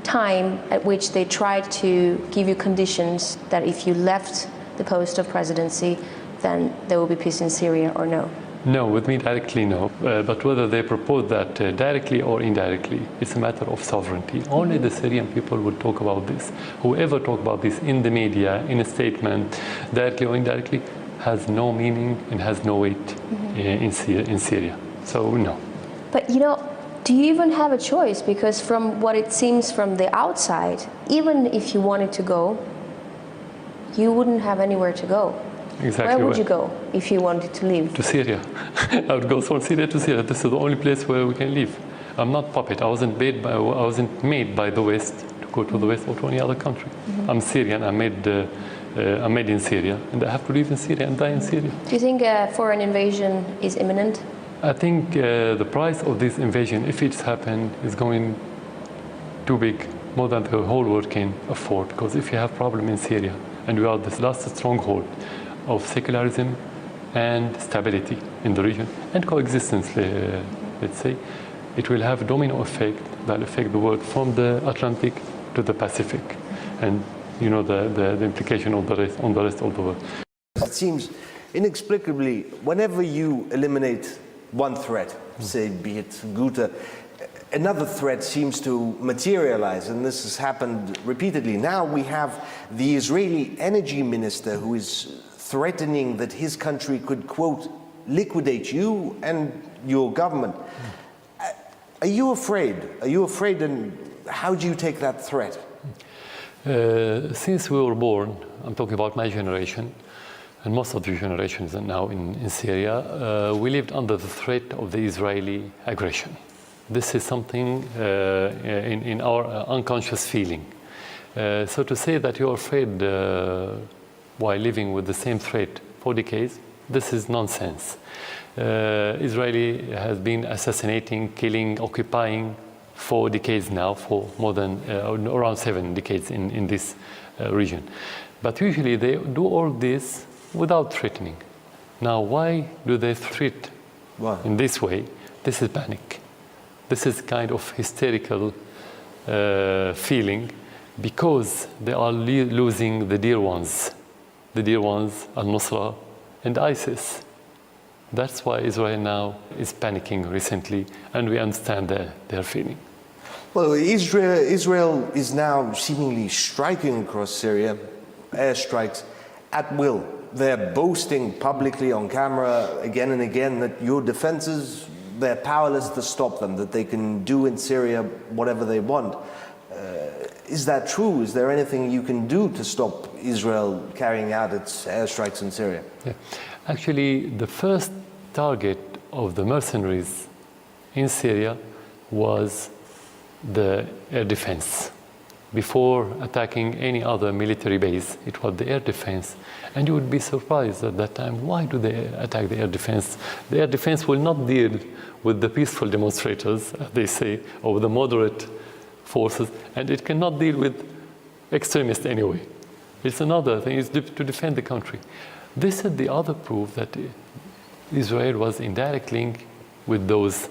time at which they tried to give you conditions that if you left the post of presidency, then there will be peace in Syria, or no? No, with me directly, no. But whether they propose that directly or indirectly, it's a matter of sovereignty. Only the Syrian people will talk about this. Whoever talk about this in the media, in a statement, directly or indirectly, has no meaning and has no weight in Syria. So, no. But, do you even have a choice? Because from what it seems from the outside, even if you wanted to go, you wouldn't have anywhere to go. Exactly. Where would you go if you wanted to leave? To Syria. I would go from Syria to Syria. This is the only place where we can live. I'm not puppet. I wasn't made by the West to go to the West or to any other country. I'm Syrian. I'm made in Syria, and I have to live in Syria and die in Syria. Do you think a foreign invasion is imminent? I think the price of this invasion, if it's happened, is going too big, more than the whole world can afford. Because if you have problem in Syria, and we are this last stronghold of secularism and stability in the region, and coexistence, let's say, it will have a domino effect that affect the world from the Atlantic to the Pacific. And you know the implication of the rest, on the rest of the world. It seems inexplicably, whenever you eliminate one threat, say be it Ghouta, another threat seems to materialize, and this has happened repeatedly. Now we have the Israeli energy minister who is threatening that his country could, quote, liquidate you and your government. Are you afraid? Are you afraid, and how do you take that threat? Since we were born, I'm talking about my generation, and most of the generations now in Syria, we lived under the threat of the Israeli aggression. This is something in our unconscious feeling. So to say that you're afraid while living with the same threat for decades, this is nonsense. Israeli has been assassinating, killing, occupying for decades now, for more than around 7 decades in this region. But usually they do all this without threatening. Now, why do they threat in this way? This is panic. This is kind of hysterical feeling because they are losing the dear ones. The dear ones, al-Nusra and ISIS. That's why Israel now is panicking recently, and we understand their feeling. Well, Israel is now seemingly striking across Syria, airstrikes at will. They're boasting publicly on camera again and again that your defenses, they're powerless to stop them, that they can do in Syria whatever they want. Is that true? Is there anything you can do to stop Israel carrying out its airstrikes in Syria? Yeah. Actually, the first target of the mercenaries in Syria was the air defense. Before attacking any other military base, it was the air defense. And you would be surprised at that time, why do they attack the air defense? The air defense will not deal with the peaceful demonstrators, as they say, or the moderate forces, and it cannot deal with extremists anyway. It's another thing, it's to defend the country. This is the other proof that Israel was in direct link with those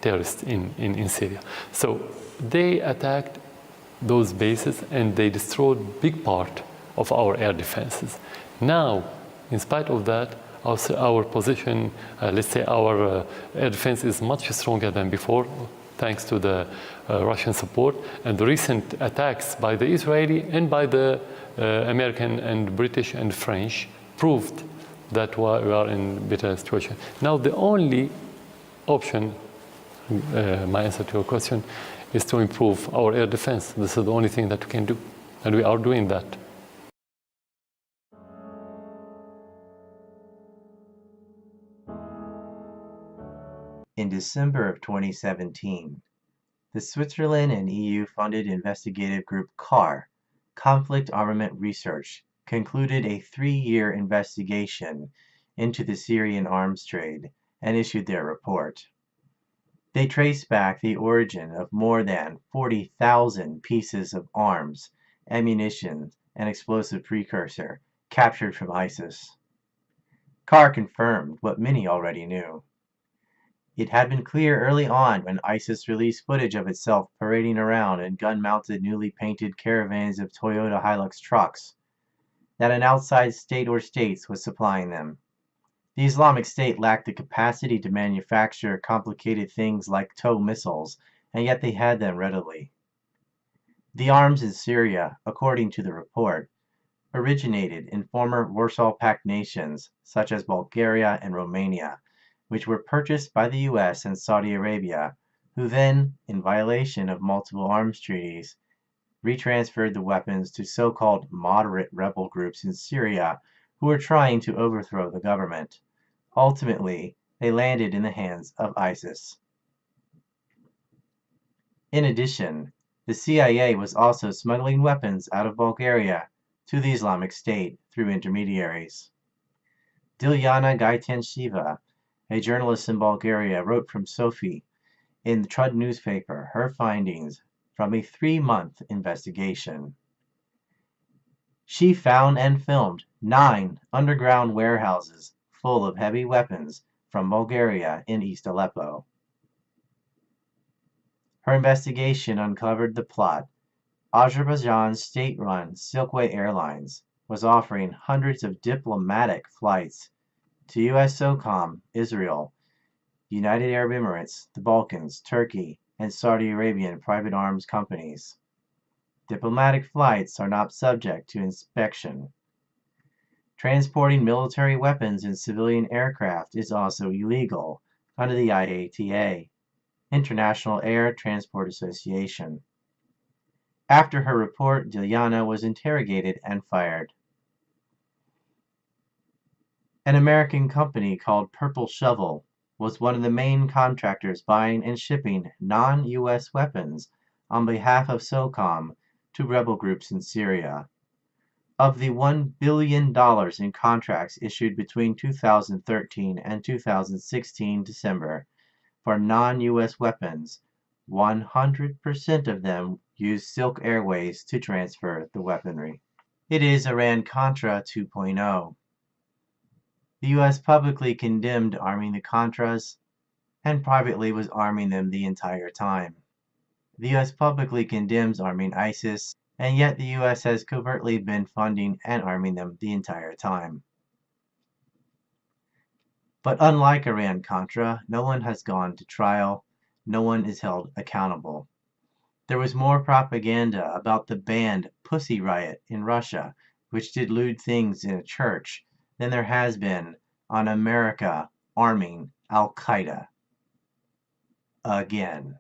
terrorists in Syria. So they attacked those bases and they destroyed big part of our air defenses. Now, in spite of that, our position, let's say our air defense is much stronger than before, thanks to the Russian support. And the recent attacks by the Israeli and by the American and British and French proved that we are in a better situation. Now, the only option, my answer to your question, is to improve our air defense. This is the only thing that we can do, and we are doing that. In December of 2017, the Switzerland and EU-funded investigative group CAR, Conflict Armament Research, concluded a 3-year investigation into the Syrian arms trade and issued their report. They traced back the origin of more than 40,000 pieces of arms, ammunition, and explosive precursor captured from ISIS. CAR confirmed what many already knew. It had been clear early on when ISIS released footage of itself parading around in gun-mounted, newly painted caravans of Toyota Hilux trucks that an outside state or states was supplying them. The Islamic State lacked the capacity to manufacture complicated things like TOW missiles, and yet they had them readily. The arms in Syria, according to the report, originated in former Warsaw Pact nations such as Bulgaria and Romania, which were purchased by the US and Saudi Arabia, who then, in violation of multiple arms treaties, retransferred the weapons to so-called moderate rebel groups in Syria who were trying to overthrow the government. Ultimately, they landed in the hands of ISIS. In addition, the CIA was also smuggling weapons out of Bulgaria to the Islamic State through intermediaries. Dilyana Gaitensheva, A journalist in Bulgaria wrote from Sophie in the Trud newspaper her findings from a 3-month investigation. She found and filmed 9 underground warehouses full of heavy weapons from Bulgaria in East Aleppo. Her investigation uncovered the plot. Azerbaijan's state-run Silkway Airlines was offering hundreds of diplomatic flights to U.S. SOCOM, Israel, United Arab Emirates, the Balkans, Turkey, and Saudi Arabian private arms companies. Diplomatic flights are not subject to inspection. Transporting military weapons in civilian aircraft is also illegal under the IATA, International Air Transport Association. After her report, Dilyana was interrogated and fired. An American company called Purple Shovel was one of the main contractors buying and shipping non-U.S. weapons on behalf of SOCOM to rebel groups in Syria. Of the $1 billion in contracts issued between 2013 and 2016 December for non-U.S. weapons, 100% of them used Silk Airways to transfer the weaponry. It is Iran-Contra 2.0. The U.S. publicly condemned arming the Contras and privately was arming them the entire time. The U.S. publicly condemns arming ISIS, and yet the U.S. has covertly been funding and arming them the entire time. But unlike Iran-Contra, no one has gone to trial, no one is held accountable. There was more propaganda about the banned Pussy Riot in Russia, which did lewd things in a church, than there has been on America arming Al-Qaeda. Again.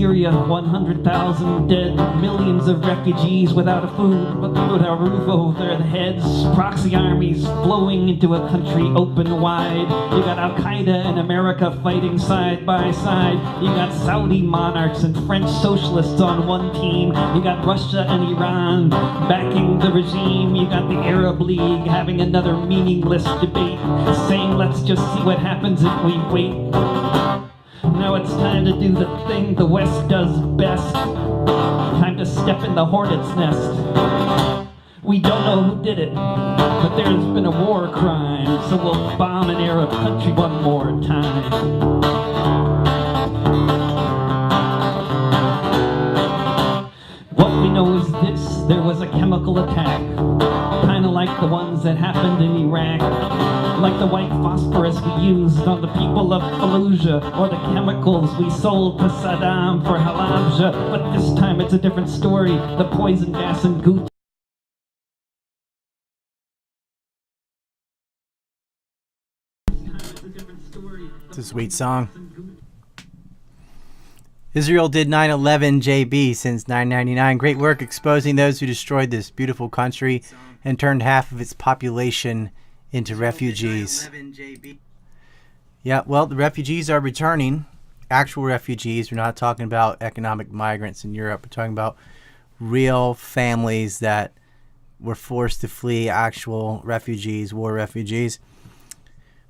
Syria, 100,000 dead, millions of refugees without a food, without a roof over their heads, proxy armies flowing into a country open wide. You got Al-Qaeda and America fighting side by side. You got Saudi monarchs and French socialists on one team. You got Russia and Iran backing the regime. You got the Arab League having another meaningless debate, saying let's just see what happens if we wait. Now it's time to do the thing the West does best. Time to step in the hornet's nest. We don't know who did it, but there's been a war crime, so we'll bomb an Arab country one more time. What we know is this: there was a chemical attack, kinda like the ones that happened in Iraq, like the white phosphorus we used on the people of Fallujah, or the chemicals we sold to Saddam for Halabja. But this time it's a different story: the poison gas and Gucci. It's a sweet song. Israel did 9/11 JB since 999. Great work exposing those who destroyed this beautiful country and turned half of its population into refugees. Yeah, well, the refugees are returning. Actual refugees. We're not talking about economic migrants in Europe. We're talking about real families that were forced to flee, actual refugees, war refugees.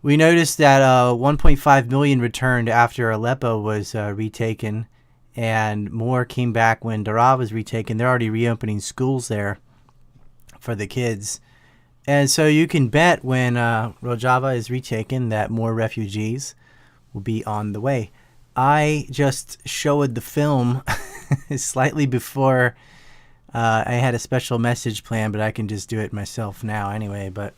We noticed that 1.5 million returned after Aleppo was retaken, and more came back when Daraa was retaken. They're already reopening schools there for the kids. And so you can bet when Rojava is retaken that more refugees will be on the way. I just showed the film slightly before I had a special message plan, but I can just do it myself now anyway. But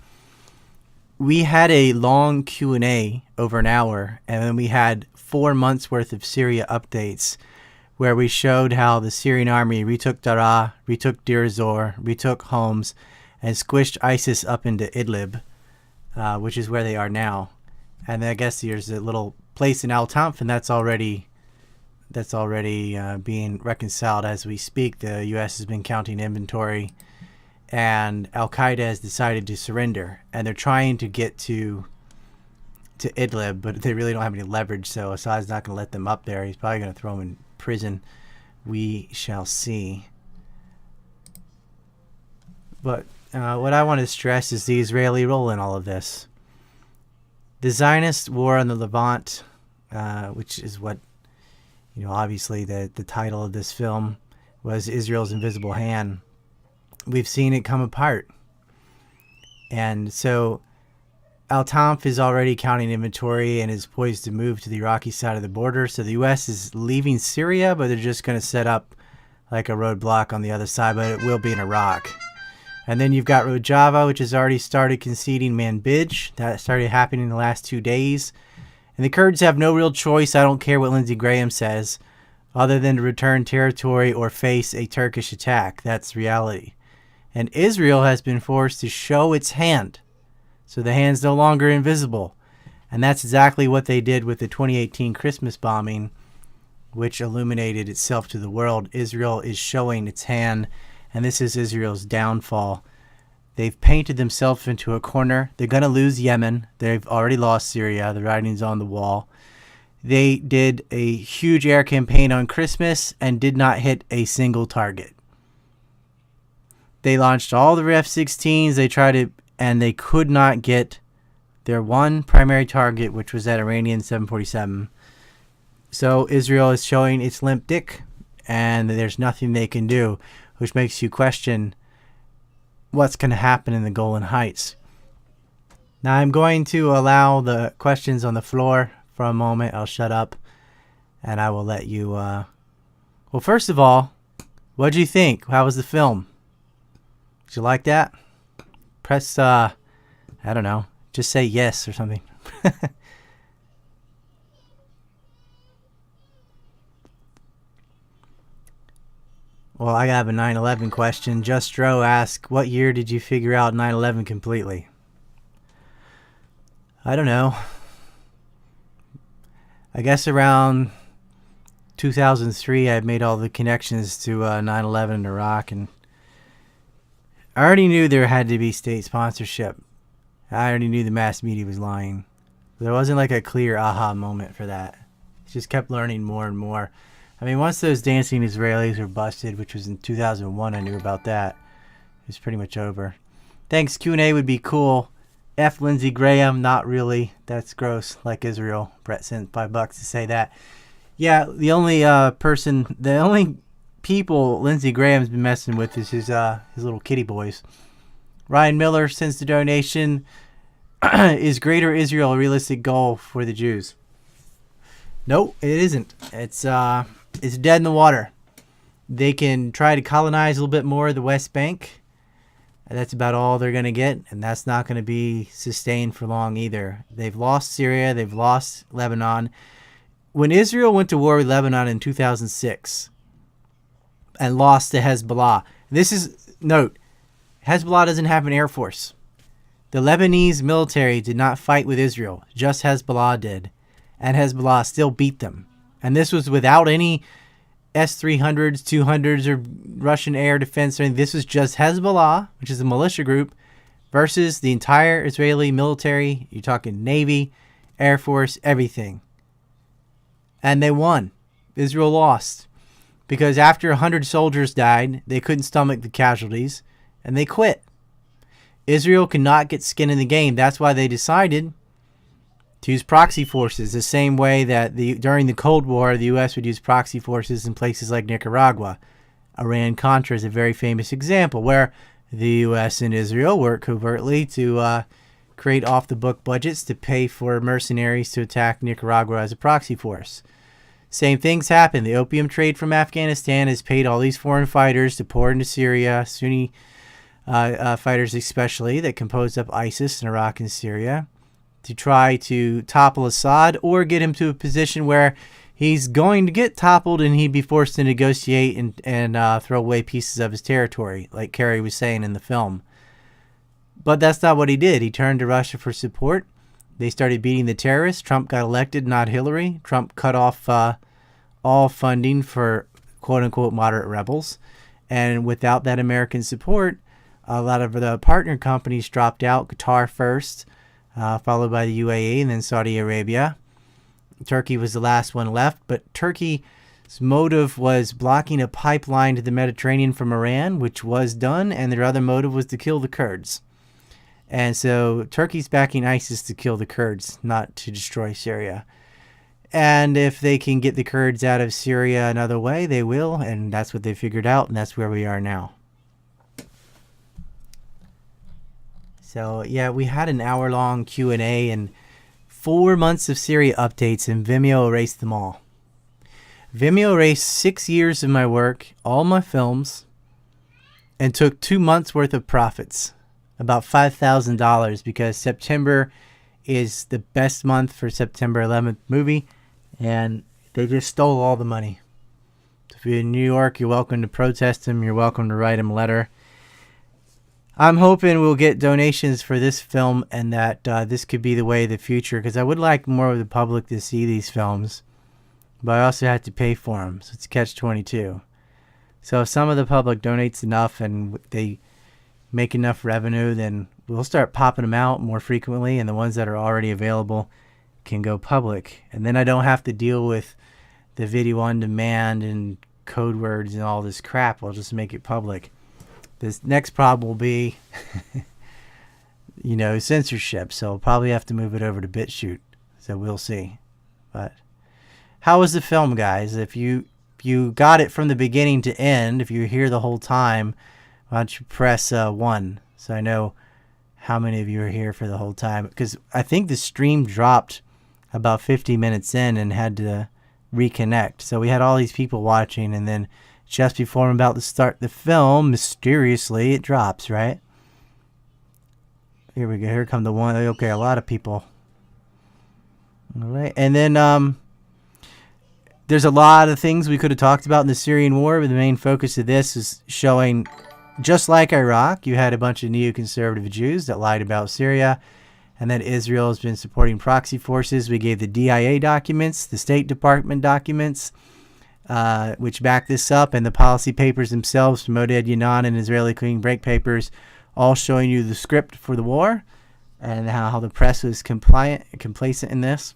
we had a long Q&A over an hour, and then we had 4 months worth of Syria updates where we showed how the Syrian army retook Daraa, retook Deir ez-Zor, retook Homs, and squished ISIS up into Idlib, which is where they are now. And I guess there's a little place in Al-Tanf, and that's already being reconciled as we speak. The U.S. has been counting inventory, and Al-Qaeda has decided to surrender, and they're trying to get to Idlib, but they really don't have any leverage, so Assad's not going to let them up there. He's probably going to throw them in prison. We shall see. But what I want to stress is the Israeli role in all of this. The Zionist war on the Levant, which is what, obviously the title of this film was, Israel's Invisible Hand. We've seen it come apart. And so Al-Tanf is already counting inventory and is poised to move to the Iraqi side of the border. So the U.S. is leaving Syria, but they're just going to set up like a roadblock on the other side, but it will be in Iraq. And then you've got Rojava, which has already started conceding Manbij. That started happening in the last 2 days. And the Kurds have no real choice, I don't care what Lindsey Graham says, other than to return territory or face a Turkish attack. That's reality. And Israel has been forced to show its hand. So the hand's no longer invisible. And that's exactly what they did with the 2018 Christmas bombing, which illuminated itself to the world. Israel is showing its hand, and this is Israel's downfall. They've painted themselves into a corner. They're going to lose Yemen. They've already lost Syria. The writing's on the wall. They did a huge air campaign on Christmas and did not hit a single target. They launched all the F-16s. They tried to, and they could not get their one primary target, which was that Iranian 747. So Israel is showing its limp dick, and there's nothing they can do, which makes you question what's going to happen in the Golan Heights. Now I'm going to allow the questions on the floor for a moment. I'll shut up, and I will let you... Well, first of all, what did you think? How was the film? Did you like that? Press, I don't know, just say yes or something. Well, I have a 9/11 question. Justro asks, what year did you figure out 9/11 completely? I don't know. I guess around 2003, I made all the connections to 9/11 in Iraq, and I already knew there had to be state sponsorship. I already knew the mass media was lying. There wasn't like a clear aha moment for that. Just kept learning more and more. I mean, once those dancing Israelis were busted, which was in 2001, I knew about that. It was pretty much over. Thanks, Q&A would be cool. F. Lindsey Graham, not really. That's gross, like Israel. Brett sent $5 to say that. Yeah, the only the only people Lindsey Graham's been messing with is his little kitty boys. Ryan Miller sends the donation. Is Greater Israel a realistic goal for the Jews? No, it isn't. It's dead in the water. They can try to colonize a little bit more of the West Bank. That's about all they're going to get, and that's not going to be sustained for long either. They've lost Syria. They've lost Lebanon. When Israel went to war with Lebanon in 2006 and lost to Hezbollah, note, Hezbollah doesn't have an air force. The Lebanese military did not fight with Israel, just Hezbollah did, and Hezbollah still beat them. And this was without any S-300s, 200s, or Russian air defense or anything. This was just Hezbollah, which is a militia group, versus the entire Israeli military. You're talking Navy, Air Force, everything. And they won. Israel lost. Because after 100 soldiers died, they couldn't stomach the casualties, and they quit. Israel cannot get skin in the game. That's why they decided to use proxy forces, the same way that during the Cold War, the U.S. would use proxy forces in places like Nicaragua. Iran-Contra is a very famous example where the U.S. and Israel work covertly to create off-the-book budgets to pay for mercenaries to attack Nicaragua as a proxy force. Same things happen. The opium trade from Afghanistan has paid all these foreign fighters to pour into Syria, Sunni fighters especially, that composed up ISIS in Iraq and Syria, to try to topple Assad or get him to a position where he's going to get toppled and he'd be forced to negotiate and throw away pieces of his territory, like Kerry was saying in the film. But that's not what he did. He turned to Russia for support. They started beating the terrorists. Trump got elected, not Hillary. Trump cut off all funding for quote-unquote moderate rebels. And without that American support, a lot of the partner companies dropped out. Qatar first, followed by the UAE, and then Saudi Arabia. Turkey was the last one left, but Turkey's motive was blocking a pipeline to the Mediterranean from Iran, which was done, and their other motive was to kill the Kurds. And so Turkey's backing ISIS to kill the Kurds, not to destroy Syria. And if they can get the Kurds out of Syria another way, they will, and that's what they figured out, and that's where we are now. So, yeah, we had an hour-long Q&A and 4 months of Syria updates, and Vimeo erased them all. Vimeo erased 6 years of my work, all my films, and took 2 months' worth of profits, about $5,000, because September is the best month for September 11th movie, and they just stole all the money. So if you're in New York, you're welcome to protest them. You're welcome to write them a letter. I'm hoping we'll get donations for this film, and that this could be the way of the future, because I would like more of the public to see these films, but I also have to pay for them, so it's catch-22. So if some of the public donates enough and they make enough revenue, then we'll start popping them out more frequently, and the ones that are already available can go public. And then I don't have to deal with the video on demand and code words and all this crap. I'll just make it public. This next problem will be, censorship. So I'll probably have to move it over to BitChute. So we'll see. But how was the film, guys? If you got it from the beginning to end, if you're here the whole time, why don't you press 1 so I know how many of you are here for the whole time. Because I think the stream dropped about 50 minutes in and had to reconnect. So we had all these people watching, and then just before I'm about to start the film, mysteriously it drops, right? Here we go. Here come the one. Okay, a lot of people. All right. And then there's a lot of things we could have talked about in the Syrian war, but the main focus of this is showing, just like Iraq, you had a bunch of neoconservative Jews that lied about Syria, and that Israel has been supporting proxy forces. We gave the DIA documents, the State Department documents, which back this up, and the policy papers themselves from Oded Yanon and Israeli Clean Break papers, all showing you the script for the war and how the press was complacent in this.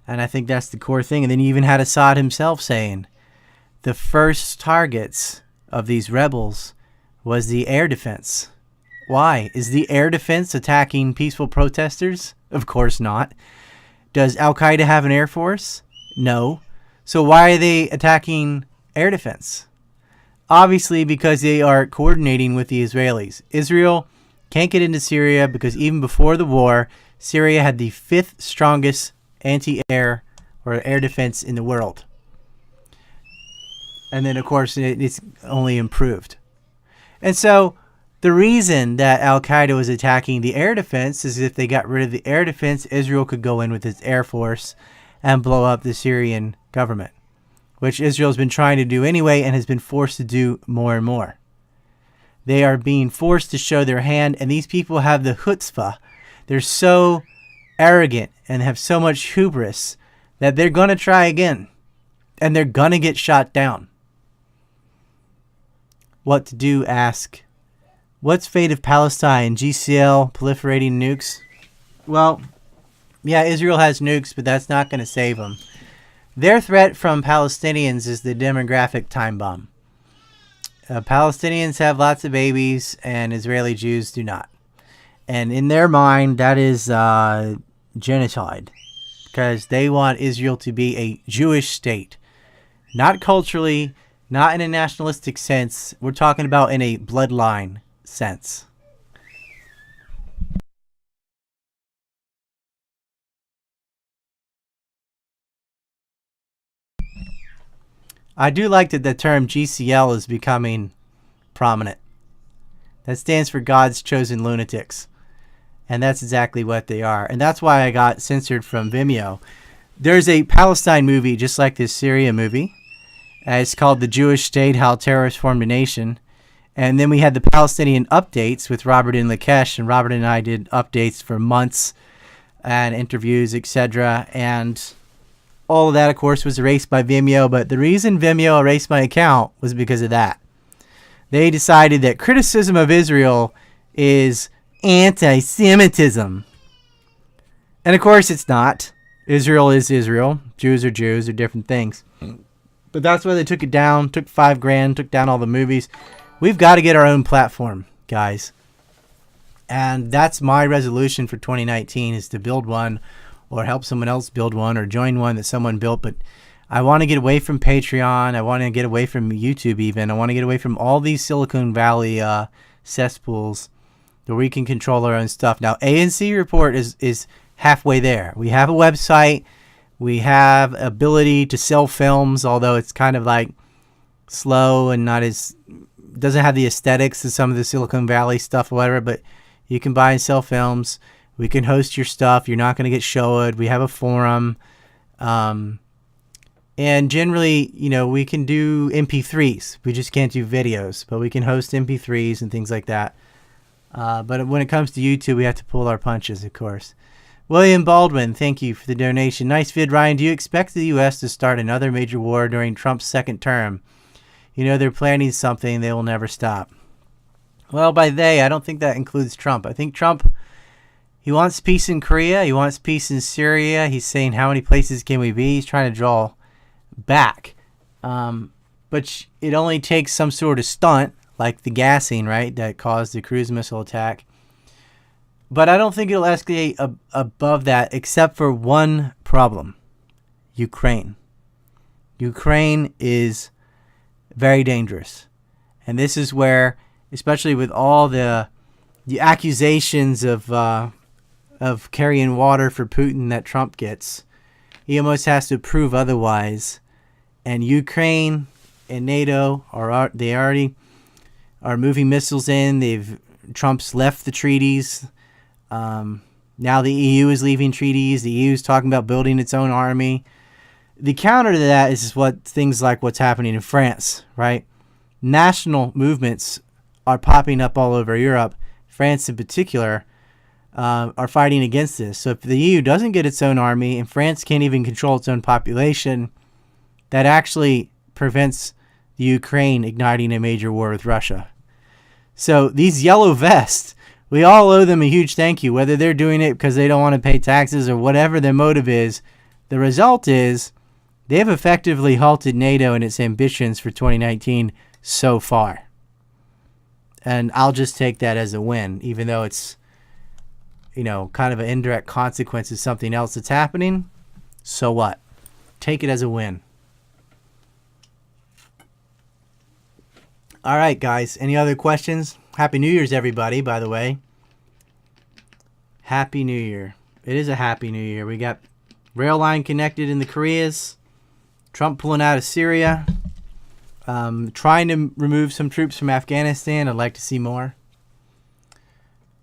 And I think that's the core thing. And then you even had Assad himself saying the first targets of these rebels was the air defense. Why? Is the air defense attacking peaceful protesters? Of course not. Does Al-Qaeda have an air force? No. So why are they attacking air defense? Obviously because they are coordinating with the Israelis. Israel can't get into Syria because even before the war, Syria had the 5th strongest anti-air or air defense in the world. And then, of course, it's only improved. And so the reason that Al-Qaeda was attacking the air defense is if they got rid of the air defense, Israel could go in with its air force and blow up the Syrian government, which Israel's been trying to do anyway and has been forced to do more and more. They are being forced to show their hand, and these people have the chutzpah. They're so arrogant and have so much hubris that they're going to try again, and they're going to get shot down. What to do, ask. What's fate of Palestine? GCL proliferating nukes? Well, yeah, Israel has nukes, but that's not going to save them. Their threat from Palestinians is the demographic time bomb. Palestinians have lots of babies, and Israeli Jews do not. And in their mind, that is genocide, because they want Israel to be a Jewish state. Not culturally, not in a nationalistic sense. We're talking about in a bloodline sense. I do like that the term GCL is becoming prominent. That stands for God's Chosen Lunatics. And that's exactly what they are. And that's why I got censored from Vimeo. There's a Palestine movie just like this Syria movie. It's called The Jewish State, How Terrorists Formed a Nation. And then we had the Palestinian updates with Robert and Lakesh. And Robert and I did updates for months and interviews, etc. And all of that, of course, was erased by Vimeo. But the reason Vimeo erased my account was because of that. They decided that criticism of Israel is anti-Semitism. And of course it's not. Israel is Israel. Jews are Jews. They're different things. But that's why they took it down. Took $5,000. Took down all the movies. We've got to get our own platform, guys. And that's my resolution for 2019, is to build one or help someone else build one or join one that someone built. But I want to get away from Patreon. I want to get away from YouTube even. I want to get away from all these Silicon Valley cesspools where we can control our own stuff. Now, ANC Report is halfway there. We have a website. We have ability to sell films, although it's kind of like slow and not as, doesn't have the aesthetics of some of the Silicon Valley stuff or whatever, but you can buy and sell films. We can host your stuff. You're not going to get showed. We have a forum. And generally, you know, we can do MP3s. We just can't do videos, but we can host MP3s and things like that. But when it comes to YouTube, we have to pull our punches, of course. William Baldwin, thank you for the donation. Nice vid, Ryan. Do you expect the U.S. to start another major war during Trump's second term? You know, they're planning something they will never stop. Well, by they, I don't think that includes Trump. I think Trump, he wants peace in Korea. He wants peace in Syria. He's saying, how many places can we be? He's trying to draw back. But it only takes some sort of stunt, like the gassing, right, that caused the cruise missile attack. But I don't think it'll escalate above that, except for one problem. Ukraine. Ukraine is very dangerous. And this is where, especially with all the accusations of carrying water for Putin that Trump gets, he almost has to prove otherwise. And Ukraine and NATO they already are moving missiles in. Trump's left the treaties. Now the EU is leaving treaties. The EU is talking about building its own army. The counter to that is things like what's happening in France, right? National movements are popping up all over Europe. France in particular are fighting against this. So if the EU doesn't get its own army and France can't even control its own population, that actually prevents the Ukraine igniting a major war with Russia. So these yellow vests, we all owe them a huge thank you, whether they're doing it because they don't want to pay taxes or whatever their motive is. The result is they have effectively halted NATO and its ambitions for 2019 so far. And I'll just take that as a win, even though it's, kind of an indirect consequence of something else that's happening. So what? Take it as a win. All right, guys. Any other questions? Happy New Year's, everybody, by the way. Happy New Year. It is a Happy New Year. We got rail line connected in the Koreas. Trump pulling out of Syria. Trying to remove some troops from Afghanistan. I'd like to see more.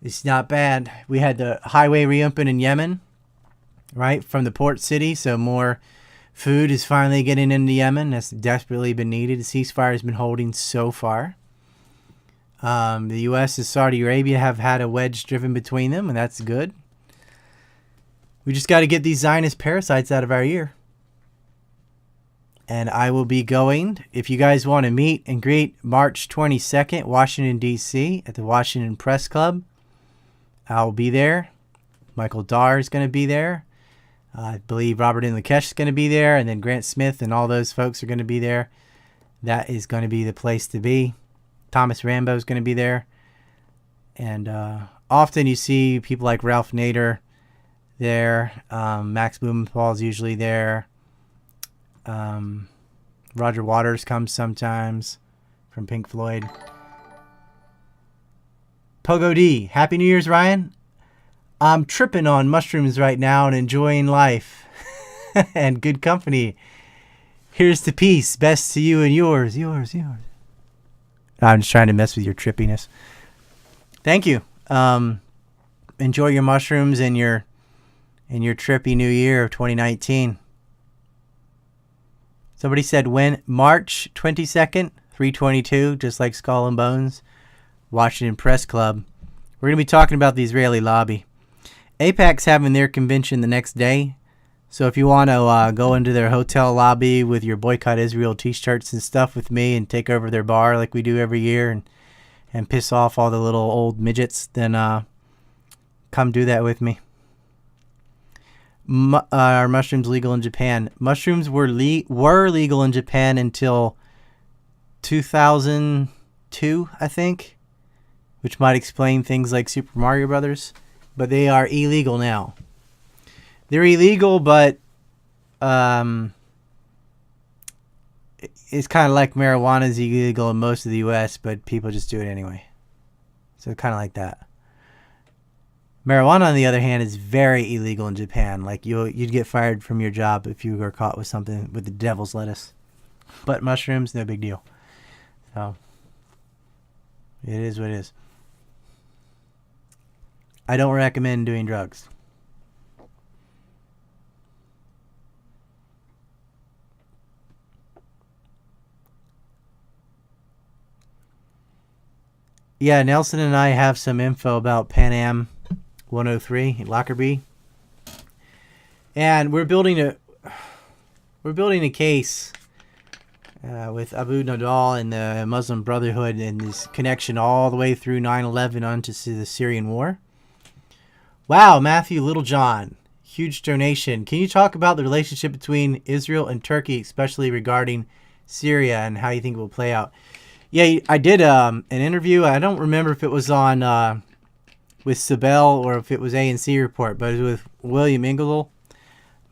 It's not bad. We had the highway reopen in Yemen, right, from the port city. So more food is finally getting into Yemen. That's desperately been needed. The ceasefire has been holding so far. The U.S. and Saudi Arabia have had a wedge driven between them, and that's good. We just got to get these Zionist parasites out of our ear. And I will be going, if you guys want to meet and greet, March 22nd, Washington, D.C., at the Washington Press Club. I'll be there. Michael Dahr is going to be there. I believe Robert N. Lakesh is going to be there, and then Grant Smith and all those folks are going to be there. That is going to be the place to be. Thomas Rambo is going to be there. And often you see people like Ralph Nader there. Max Blumenthal is usually there. Roger Waters comes sometimes from Pink Floyd. Pogo D, Happy New Year's, Ryan. I'm tripping on mushrooms right now and enjoying life and good company. Here's to peace. Best to you and yours. Yours. I'm just trying to mess with your trippiness. Thank you. Enjoy your mushrooms and your trippy new year of 2019. Somebody said when? March 22nd, 322, just like Skull and Bones, Washington Press Club. We're going to be talking about the Israeli lobby. AIPAC's having their convention the next day. So if you want to go into their hotel lobby with your Boycott Israel t-shirts and stuff with me and take over their bar like we do every year and piss off all the little old midgets, then come do that with me. Are mushrooms legal in Japan? Mushrooms were legal in Japan until 2002, I think, which might explain things like Super Mario Brothers. But they are illegal now. They're illegal, but it's kind of like marijuana is illegal in most of the U.S., but people just do it anyway. So kind of like that. Marijuana, on the other hand, is very illegal in Japan. Like you'd get fired from your job if you were caught with something with the devil's lettuce. But mushrooms, no big deal. So it is what it is. I don't recommend doing drugs. Yeah, Nelson and I have some info about Pan Am 103 in Lockerbie. And we're building a case with Abu Nadal and the Muslim Brotherhood and this connection all the way through 9/11 onto the Syrian war. Wow, Matthew Littlejohn, huge donation. Can you talk about the relationship between Israel and Turkey, especially regarding Syria and how you think it will play out? Yeah, I did an interview. I don't remember if it was on with Sibel or if it was ANC Report, but it was with William Ingle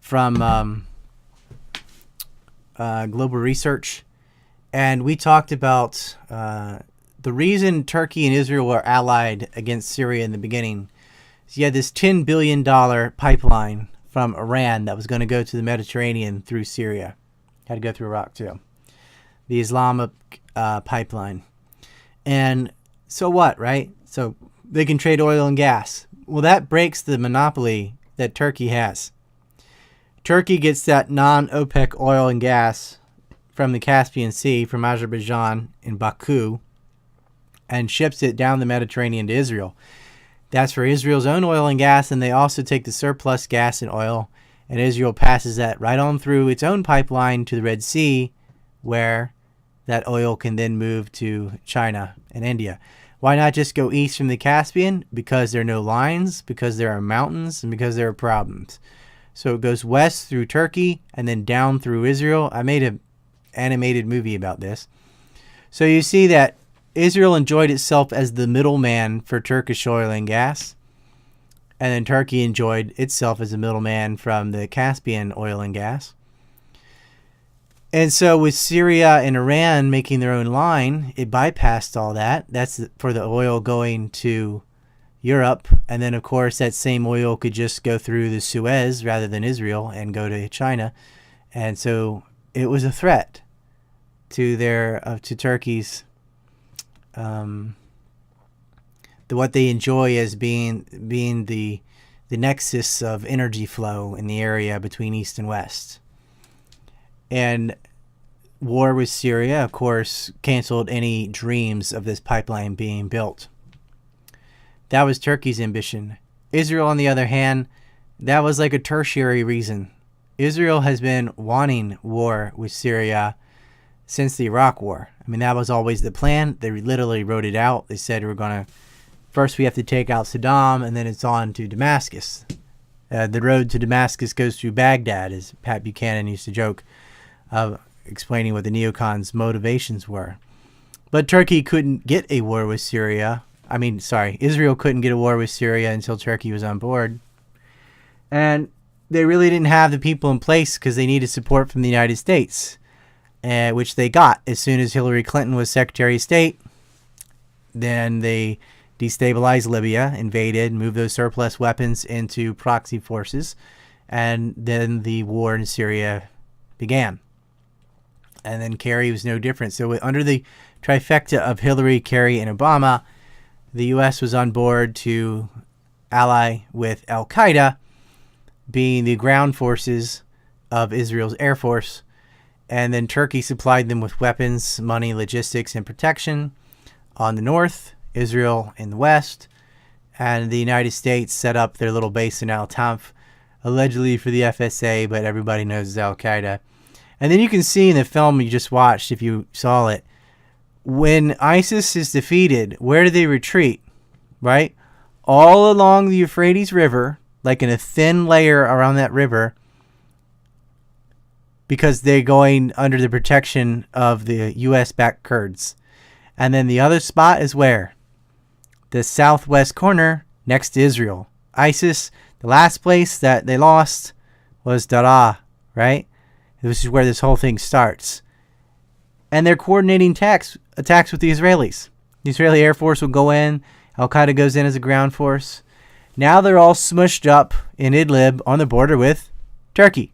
from Global Research. And we talked about the reason Turkey and Israel were allied against Syria in the beginning. You had this $10 billion pipeline from Iran that was going to go to the Mediterranean through Syria. Had to go through Iraq too. The Islamic pipeline. And so what, right? So they can trade oil and gas. Well, that breaks the monopoly that Turkey has. Turkey gets that non-OPEC oil and gas from the Caspian Sea, from Azerbaijan in Baku, and ships it down the Mediterranean to Israel. That's for Israel's own oil and gas, and they also take the surplus gas and oil And Israel passes that right on through its own pipeline to the Red Sea, where that oil can then move to China and India. Why not just go east from the Caspian? Because there are no lines, because there are mountains, and because there are problems. So it goes west through Turkey and then down through Israel. I made an animated movie about this. So you see that Israel enjoyed itself as the middleman for Turkish oil and gas. And then Turkey enjoyed itself as a middleman from the Caspian oil and gas. And so with Syria and Iran making their own line, it bypassed all that. That's for the oil going to Europe. And then, of course, that same oil could just go through the Suez rather than Israel and go to China. And so it was a threat to to Turkey's what they enjoy as being the nexus of energy flow in the area between East and West. And war with Syria, of course, canceled any dreams of this pipeline being built. That was Turkey's ambition. Israel, on the other hand, that was like a tertiary reason. Israel has been wanting war with Syria since the Iraq War. I mean, that was always the plan. They literally wrote it out. They said first we have to take out Saddam, and then it's on to Damascus. The road to Damascus goes through Baghdad, as Pat Buchanan used to joke, explaining what the neocons' motivations were. But Turkey couldn't get a war with Syria. Israel couldn't get a war with Syria until Turkey was on board. And they really didn't have the people in place because they needed support from the United States, which they got as soon as Hillary Clinton was Secretary of State. Then they destabilized Libya, invaded, moved those surplus weapons into proxy forces, and then the war in Syria began. And then Kerry was no different. So under the trifecta of Hillary, Kerry, and Obama, the U.S. was on board to ally with Al-Qaeda, being the ground forces of Israel's Air Force. And then Turkey supplied them with weapons, money, logistics, and protection on the north, Israel in the west, and the United States set up their little base in Al-Tanf, allegedly for the FSA, but everybody knows it's Al-Qaeda. And then you can see in the film you just watched, if you saw it, when ISIS is defeated, where do they retreat? Right? All along the Euphrates River, like in a thin layer around that river, because they're going under the protection of the U.S.-backed Kurds. And then the other spot is where? The southwest corner next to Israel. ISIS, the last place that they lost was Daraa, right? This is where this whole thing starts. And they're coordinating attacks with the Israelis. The Israeli Air Force will go in. Al-Qaeda goes in as a ground force. Now they're all smushed up in Idlib on the border with Turkey.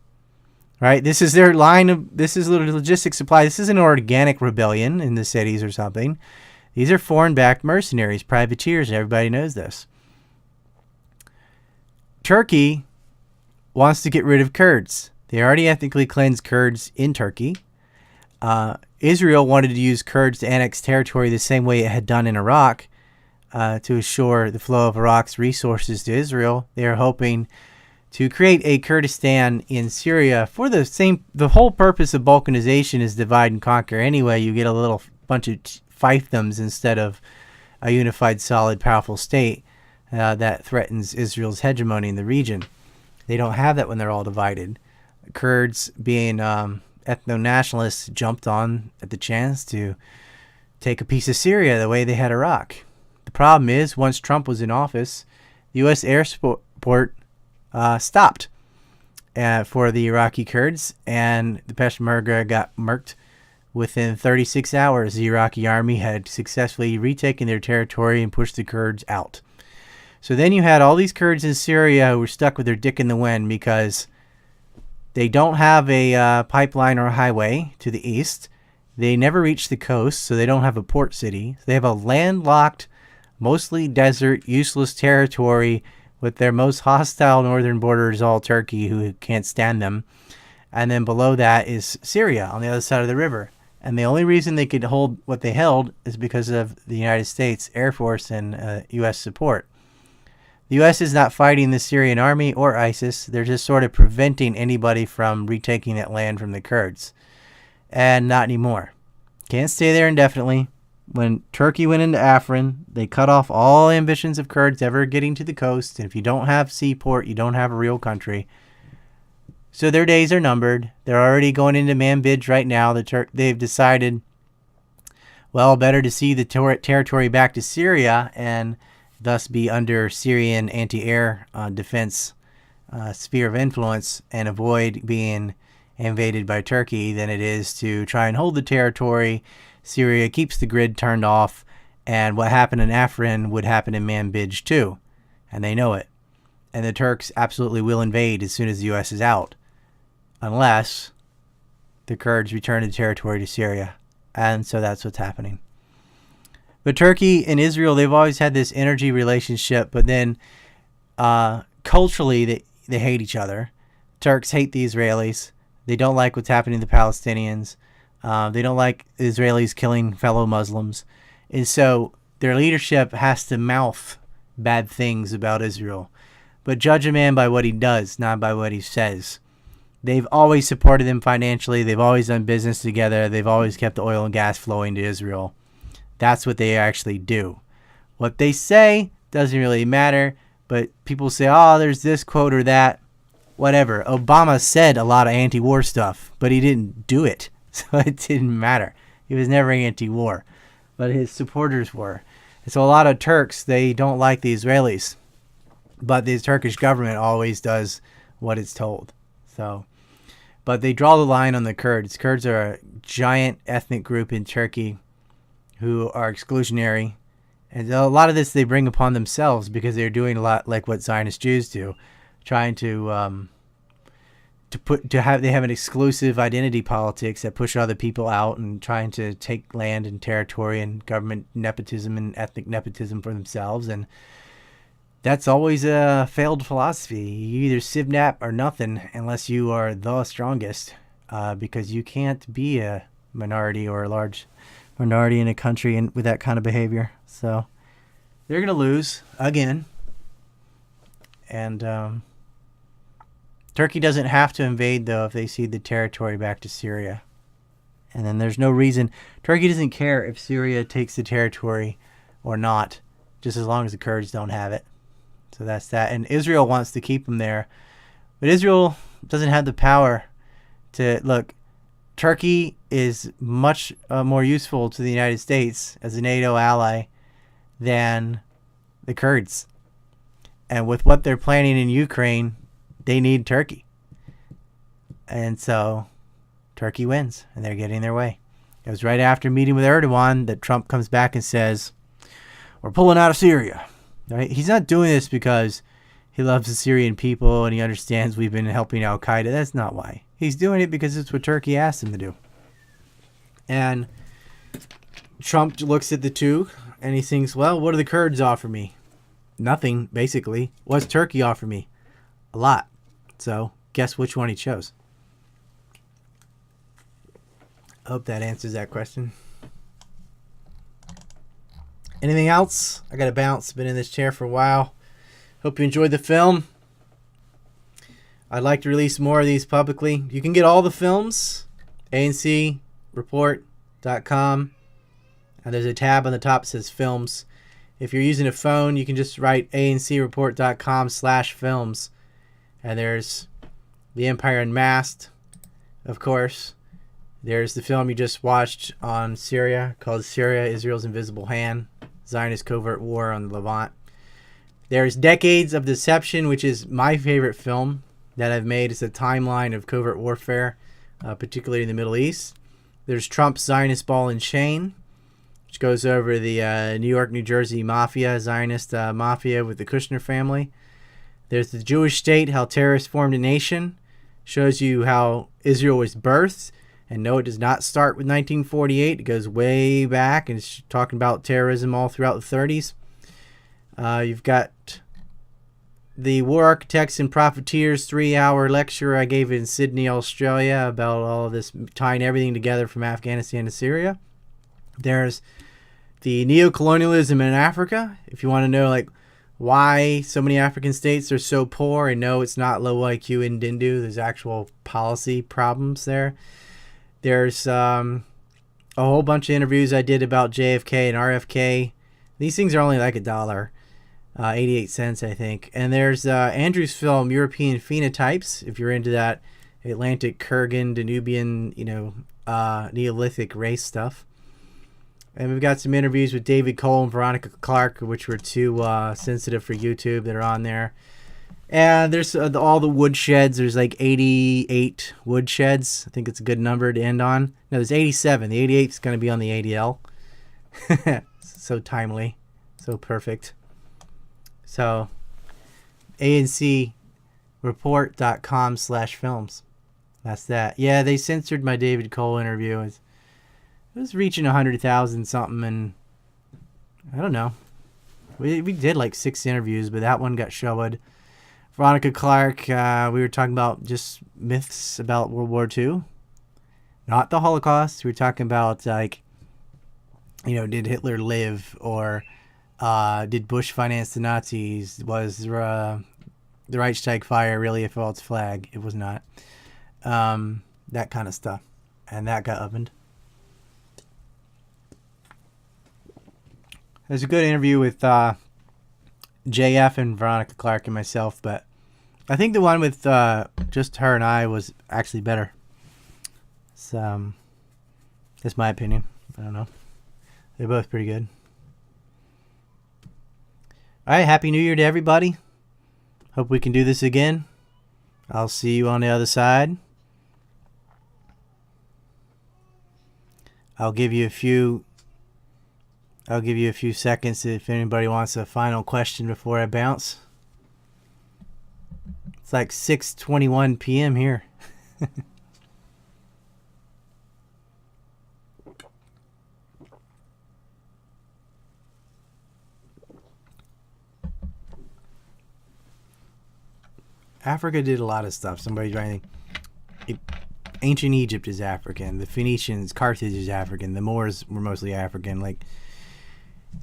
Right? This is their this is logistic supply. This isn't an organic rebellion in the cities or something. These are foreign-backed mercenaries, privateers, and everybody knows this. Turkey wants to get rid of Kurds. They already ethnically cleansed Kurds in Turkey. Israel wanted to use Kurds to annex territory the same way it had done in Iraq to assure the flow of Iraq's resources to Israel. They are hoping to create a Kurdistan in Syria for the whole purpose of balkanization is divide and conquer anyway. You get a little bunch of fiefdoms instead of a unified, solid, powerful state that threatens Israel's hegemony in the region. They don't have that when they're all divided. Kurds, being ethno-nationalists, jumped on at the chance to take a piece of Syria the way they had Iraq. The problem is, once Trump was in office, the U.S. air support stopped for the Iraqi Kurds, and the Peshmerga got murked. Within 36 hours, the Iraqi army had successfully retaken their territory and pushed the Kurds out. So then you had all these Kurds in Syria who were stuck with their dick in the wind because they don't have a pipeline or a highway to the east. They never reach the coast, so they don't have a port city. They have a landlocked, mostly desert, useless territory with their most hostile northern borders, all Turkey, who can't stand them. And then below that is Syria on the other side of the river. And the only reason they could hold what they held is because of the United States Air Force and U.S. support. The U.S. is not fighting the Syrian army or ISIS. They're just sort of preventing anybody from retaking that land from the Kurds. And not anymore. Can't stay there indefinitely. When Turkey went into Afrin, they cut off all ambitions of Kurds ever getting to the coast. And if you don't have seaport, you don't have a real country. So their days are numbered. They're already going into Manbij right now. They've decided, well, better to see the territory back to Syria and thus be under Syrian anti-air defense sphere of influence and avoid being invaded by Turkey than it is to try and hold the territory. Syria keeps the grid turned off, and what happened in Afrin would happen in Manbij too, and they know it. And the Turks absolutely will invade as soon as the U.S. is out, unless the Kurds return the territory to Syria. And so that's what's happening. But Turkey and Israel, they've always had this energy relationship, but then culturally they hate each other. Turks hate the Israelis. They don't like what's happening to the Palestinians. They don't like Israelis killing fellow Muslims. And so their leadership has to mouth bad things about Israel. But judge a man by what he does, not by what he says. They've always supported them financially. They've always done business together. They've always kept the oil and gas flowing to Israel. That's what they actually do. What they say doesn't really matter, but people say, oh, there's this quote or that. Whatever. Obama said a lot of anti-war stuff, but he didn't do it. So it didn't matter. He was never anti-war, but his supporters were. And so a lot of Turks, they don't like the Israelis, but the Turkish government always does what it's told. So, but they draw the line on the Kurds. Kurds are a giant ethnic group in Turkey who are exclusionary. And a lot of this they bring upon themselves because they're doing a lot like what Zionist Jews do, trying to have an exclusive identity politics that push other people out and trying to take land and territory and government nepotism and ethnic nepotism for themselves. And that's always a failed philosophy. You either sibnap or nothing unless you are the strongest, because you can't be a minority or a large minority in a country with that kind of behavior. So they're going to lose again. And Turkey doesn't have to invade, though, if they cede the territory back to Syria. And then there's no reason. Turkey doesn't care if Syria takes the territory or not, just as long as the Kurds don't have it. So that's that. And Israel wants to keep them there. But Israel doesn't have the power to... Look, Turkey is much more useful to the United States as a NATO ally than the Kurds. And with what they're planning in Ukraine, they need Turkey. And so Turkey wins, and they're getting their way. It was right after meeting with Erdogan that Trump comes back and says, we're pulling out of Syria. Right? He's not doing this because he loves the Syrian people and he understands we've been helping Al-Qaeda. That's not why. He's doing it because it's what Turkey asked him to do. And Trump looks at the two and he thinks, well, what do the Kurds offer me? Nothing, basically. What's Turkey offer me? A lot. So guess which one he chose. I hope that answers that question. Anything else? I got to bounce. Been in this chair for a while. Hope you enjoyed the film. I'd like to release more of these publicly. You can get all the films, ancreport.com. And there's a tab on the top that says films. If you're using a phone, you can just write ancreport.com/films. And there's The Empire Unmasked, of course. There's the film you just watched on Syria called Syria, Israel's Invisible Hand. Zionist Covert War on the Levant. There's Decades of Deception, which is my favorite film that I've made. It's a timeline of covert warfare, particularly in the Middle East. There's Trump's Zionist Ball and Chain, which goes over the New York, New Jersey mafia, Zionist mafia with the Kushner family. There's The Jewish State, How Terrorists Formed a Nation. Shows you how Israel was birthed. And no, it does not start with 1948. It goes way back, and it's talking about terrorism all throughout the 30s. You've got the War Architects and Profiteers 3-hour lecture I gave in Sydney, Australia, about all of this, tying everything together from Afghanistan to Syria. There's the Neocolonialism in Africa. If you want to know, like, why so many African states are so poor. And no, it's not low IQ in Dindu. There's actual policy problems there. There's a whole bunch of interviews I did about JFK and RFK. These things are only like $1, 88 cents, I think. And there's Andrew's film, European Phenotypes, if you're into that Atlantic, Kurgan, Danubian, Neolithic race stuff. And we've got some interviews with David Cole and Veronica Clark, which were too sensitive for YouTube, that are on there. And there's all the woodsheds. There's like 88 woodsheds. I think it's a good number to end on. No, there's 87. The 88 is going to be on the ADL. So timely. So perfect. So, ancreport.com/films. That's that. Yeah, they censored my David Cole interview. It was reaching 100,000 something, and I don't know. We did like 6 interviews, but that one got shoved. Veronica Clark, we were talking about just myths about World War II. Not the Holocaust. We were talking about, like, did Hitler live? Or did Bush finance the Nazis? Was the Reichstag fire really a false flag? It was not. That kind of stuff. And that got opened. There's a good interview with JF and Veronica Clark and myself, but I think the one with just her and I was actually better. So, that's my opinion. I don't know. They're both pretty good. Alright, Happy New Year to everybody. Hope we can do this again. I'll see you on the other side. I'll give you a few seconds if anybody wants a final question before I bounce. It's like 6:21 p.m. here. Africa did a lot of stuff. Somebody's writing. Ancient Egypt is African. The Phoenicians, Carthage is African. The Moors were mostly African. Like,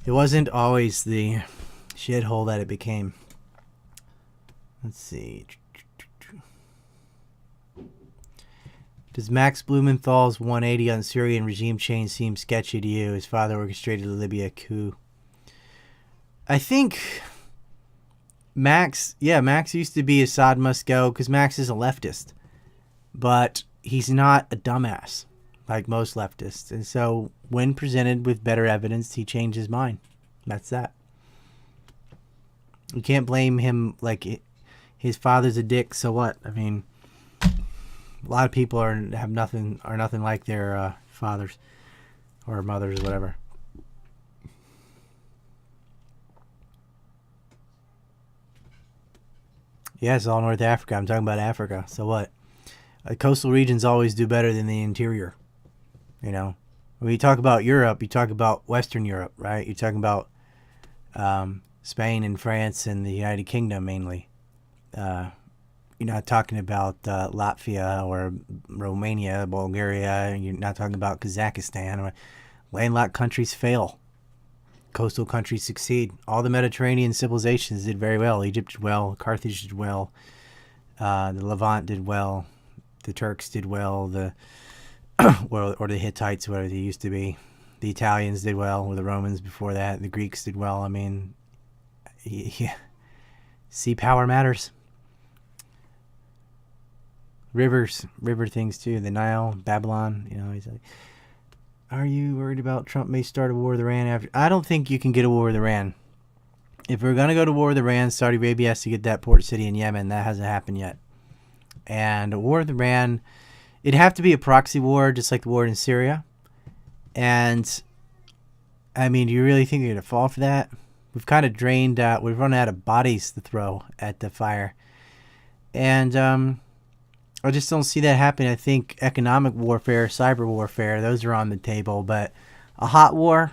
it wasn't always the shithole that it became. Let's see. Does Max Blumenthal's 180 on Syrian regime change seem sketchy to you? His father orchestrated a Libya coup. I think Max used to be Assad must go, because Max is a leftist. But he's not a dumbass like most leftists. And so when presented with better evidence, he changed his mind. That's that. You can't blame him. Like, his father's a dick, so what? I mean, a lot of people are nothing like their fathers or mothers or whatever. Yeah, it's all North Africa. I'm talking about Africa. So what? Coastal regions always do better than the interior. When you talk about Europe, you talk about Western Europe, right? You're talking about Spain and France and the United Kingdom mainly. You're not talking about Latvia or Romania, Bulgaria. You're not talking about Kazakhstan. Landlocked countries fail. Coastal countries succeed. All the Mediterranean civilizations did very well. Egypt did well. Carthage did well. The Levant did well. The Turks did well. Or the Hittites, whatever they used to be. The Italians did well. Or the Romans before that. The Greeks did well. I mean, yeah. Sea power matters. River things too. The Nile, Babylon. He's like, are you worried about Trump may start a war with Iran after? I don't think you can get a war with Iran. If we're going to go to war with Iran, Saudi Arabia has to get that port city in Yemen. That hasn't happened yet. And a war with Iran, it'd have to be a proxy war, just like the war in Syria. And, I mean, do you really think they're going to fall for that? We've kind of drained out, we've run out of bodies to throw at the fire. And I just don't see that happening. I think economic warfare, cyber warfare, those are on the table. But a hot war?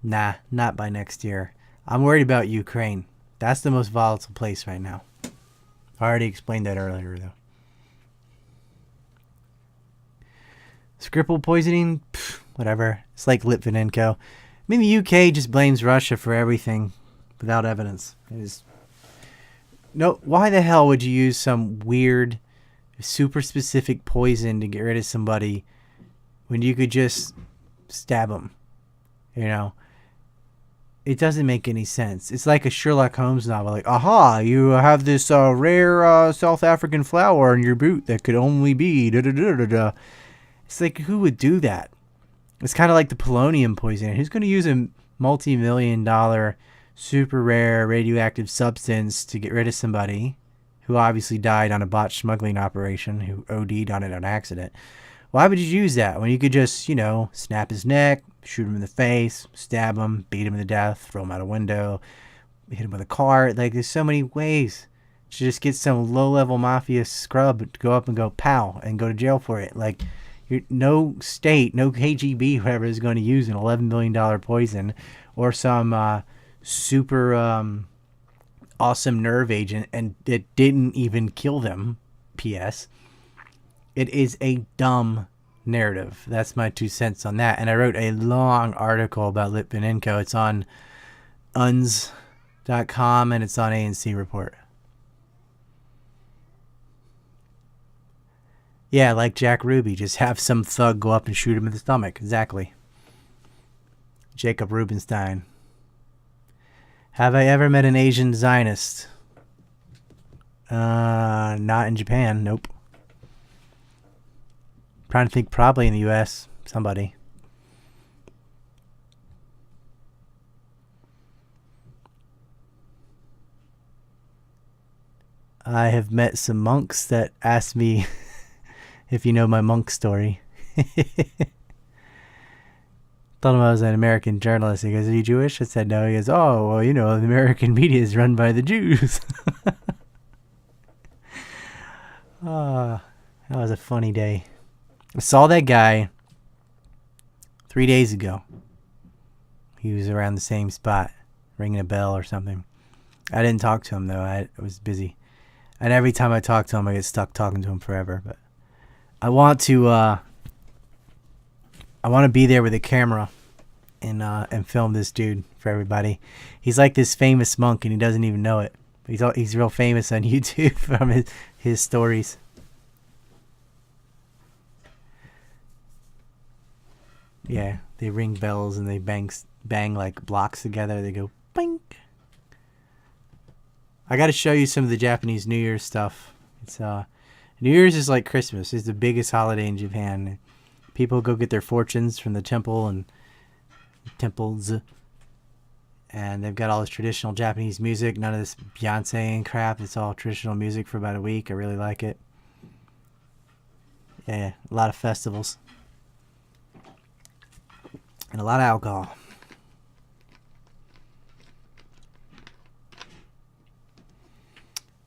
Nah, not by next year. I'm worried about Ukraine. That's the most volatile place right now. I already explained that earlier, though. Skripal poisoning? Pfft, whatever. It's like Litvinenko. I mean, the UK just blames Russia for everything. without evidence. It is... No, why the hell would you use some weird, super specific poison to get rid of somebody when you could just stab them? You know? It doesn't make any sense. It's like a Sherlock Holmes novel. Like, aha, you have this rare South African flower in your boot that could only be da-da-da-da-da. It's like, who would do that? It's kind of like the polonium poisoning. Who's going to use a multi-million-dollar, super rare radioactive substance to get rid of somebody who obviously died on a botched smuggling operation, who OD'd on it on accident? Why would you use that when you could just, you know, snap his neck, shoot him in the face, stab him, beat him to death, throw him out a window, hit him with a car? Like, there's so many ways to just get some low-level mafia scrub to go up and go pow and go to jail for it. Like, no state, no KGB, whoever, is going to use an $11 million poison or some super awesome nerve agent, and it didn't even kill them. P.S. It is a dumb narrative. That's my 2 cents on that. And I wrote a long article about Litvinenko. It's on UNS.com and it's on ANC Report. Yeah, like Jack Ruby. Just have some thug go up and shoot him in the stomach. Exactly. Jacob Rubenstein. Have I ever met an Asian Zionist? Not in Japan. Nope. Trying to think, probably in the U.S. Somebody. I have met some monks that asked me if you know my monk story. Told him I was an American journalist. He goes, "Are you Jewish?" I said no. He goes, "Oh, well, you know, the American media is run by the Jews." That was a funny day. I saw that guy 3 days ago. He was around the same spot, ringing a bell or something. I didn't talk to him, though. I was busy. And every time I talk to him, I get stuck talking to him forever. But I want to be there with a camera and film this dude for everybody. He's like this famous monk, and he doesn't even know it. He's real famous on YouTube from his stories. Yeah, they ring bells and they bang like blocks together. They go bink. I got to show you some of the Japanese New Year's stuff. It's New Year's is like Christmas. It's the biggest holiday in Japan. People go get their fortunes from the temple and temples, and they've got all this traditional Japanese music. None of this Beyonce and crap. It's all traditional music for about a week. I really like it. Yeah, a lot of festivals. And a lot of alcohol.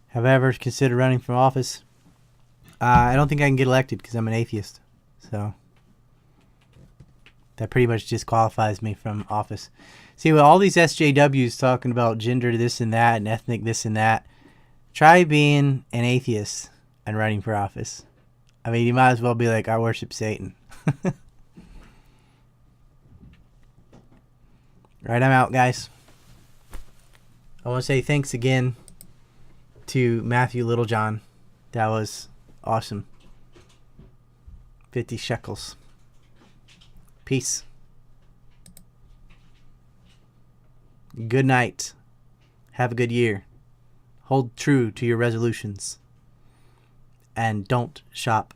Have I ever considered running for office? I don't think I can get elected because I'm an atheist. So that pretty much disqualifies me from office. See, with all these SJWs talking about gender this and that and ethnic this and that, try being an atheist and running for office. I mean, you might as well be like, I worship Satan. Right, I'm out, guys. I want to say thanks again to Matthew Littlejohn. That was awesome. 50 shekels. Peace. Good night. Have a good year. Hold true to your resolutions. And don't shop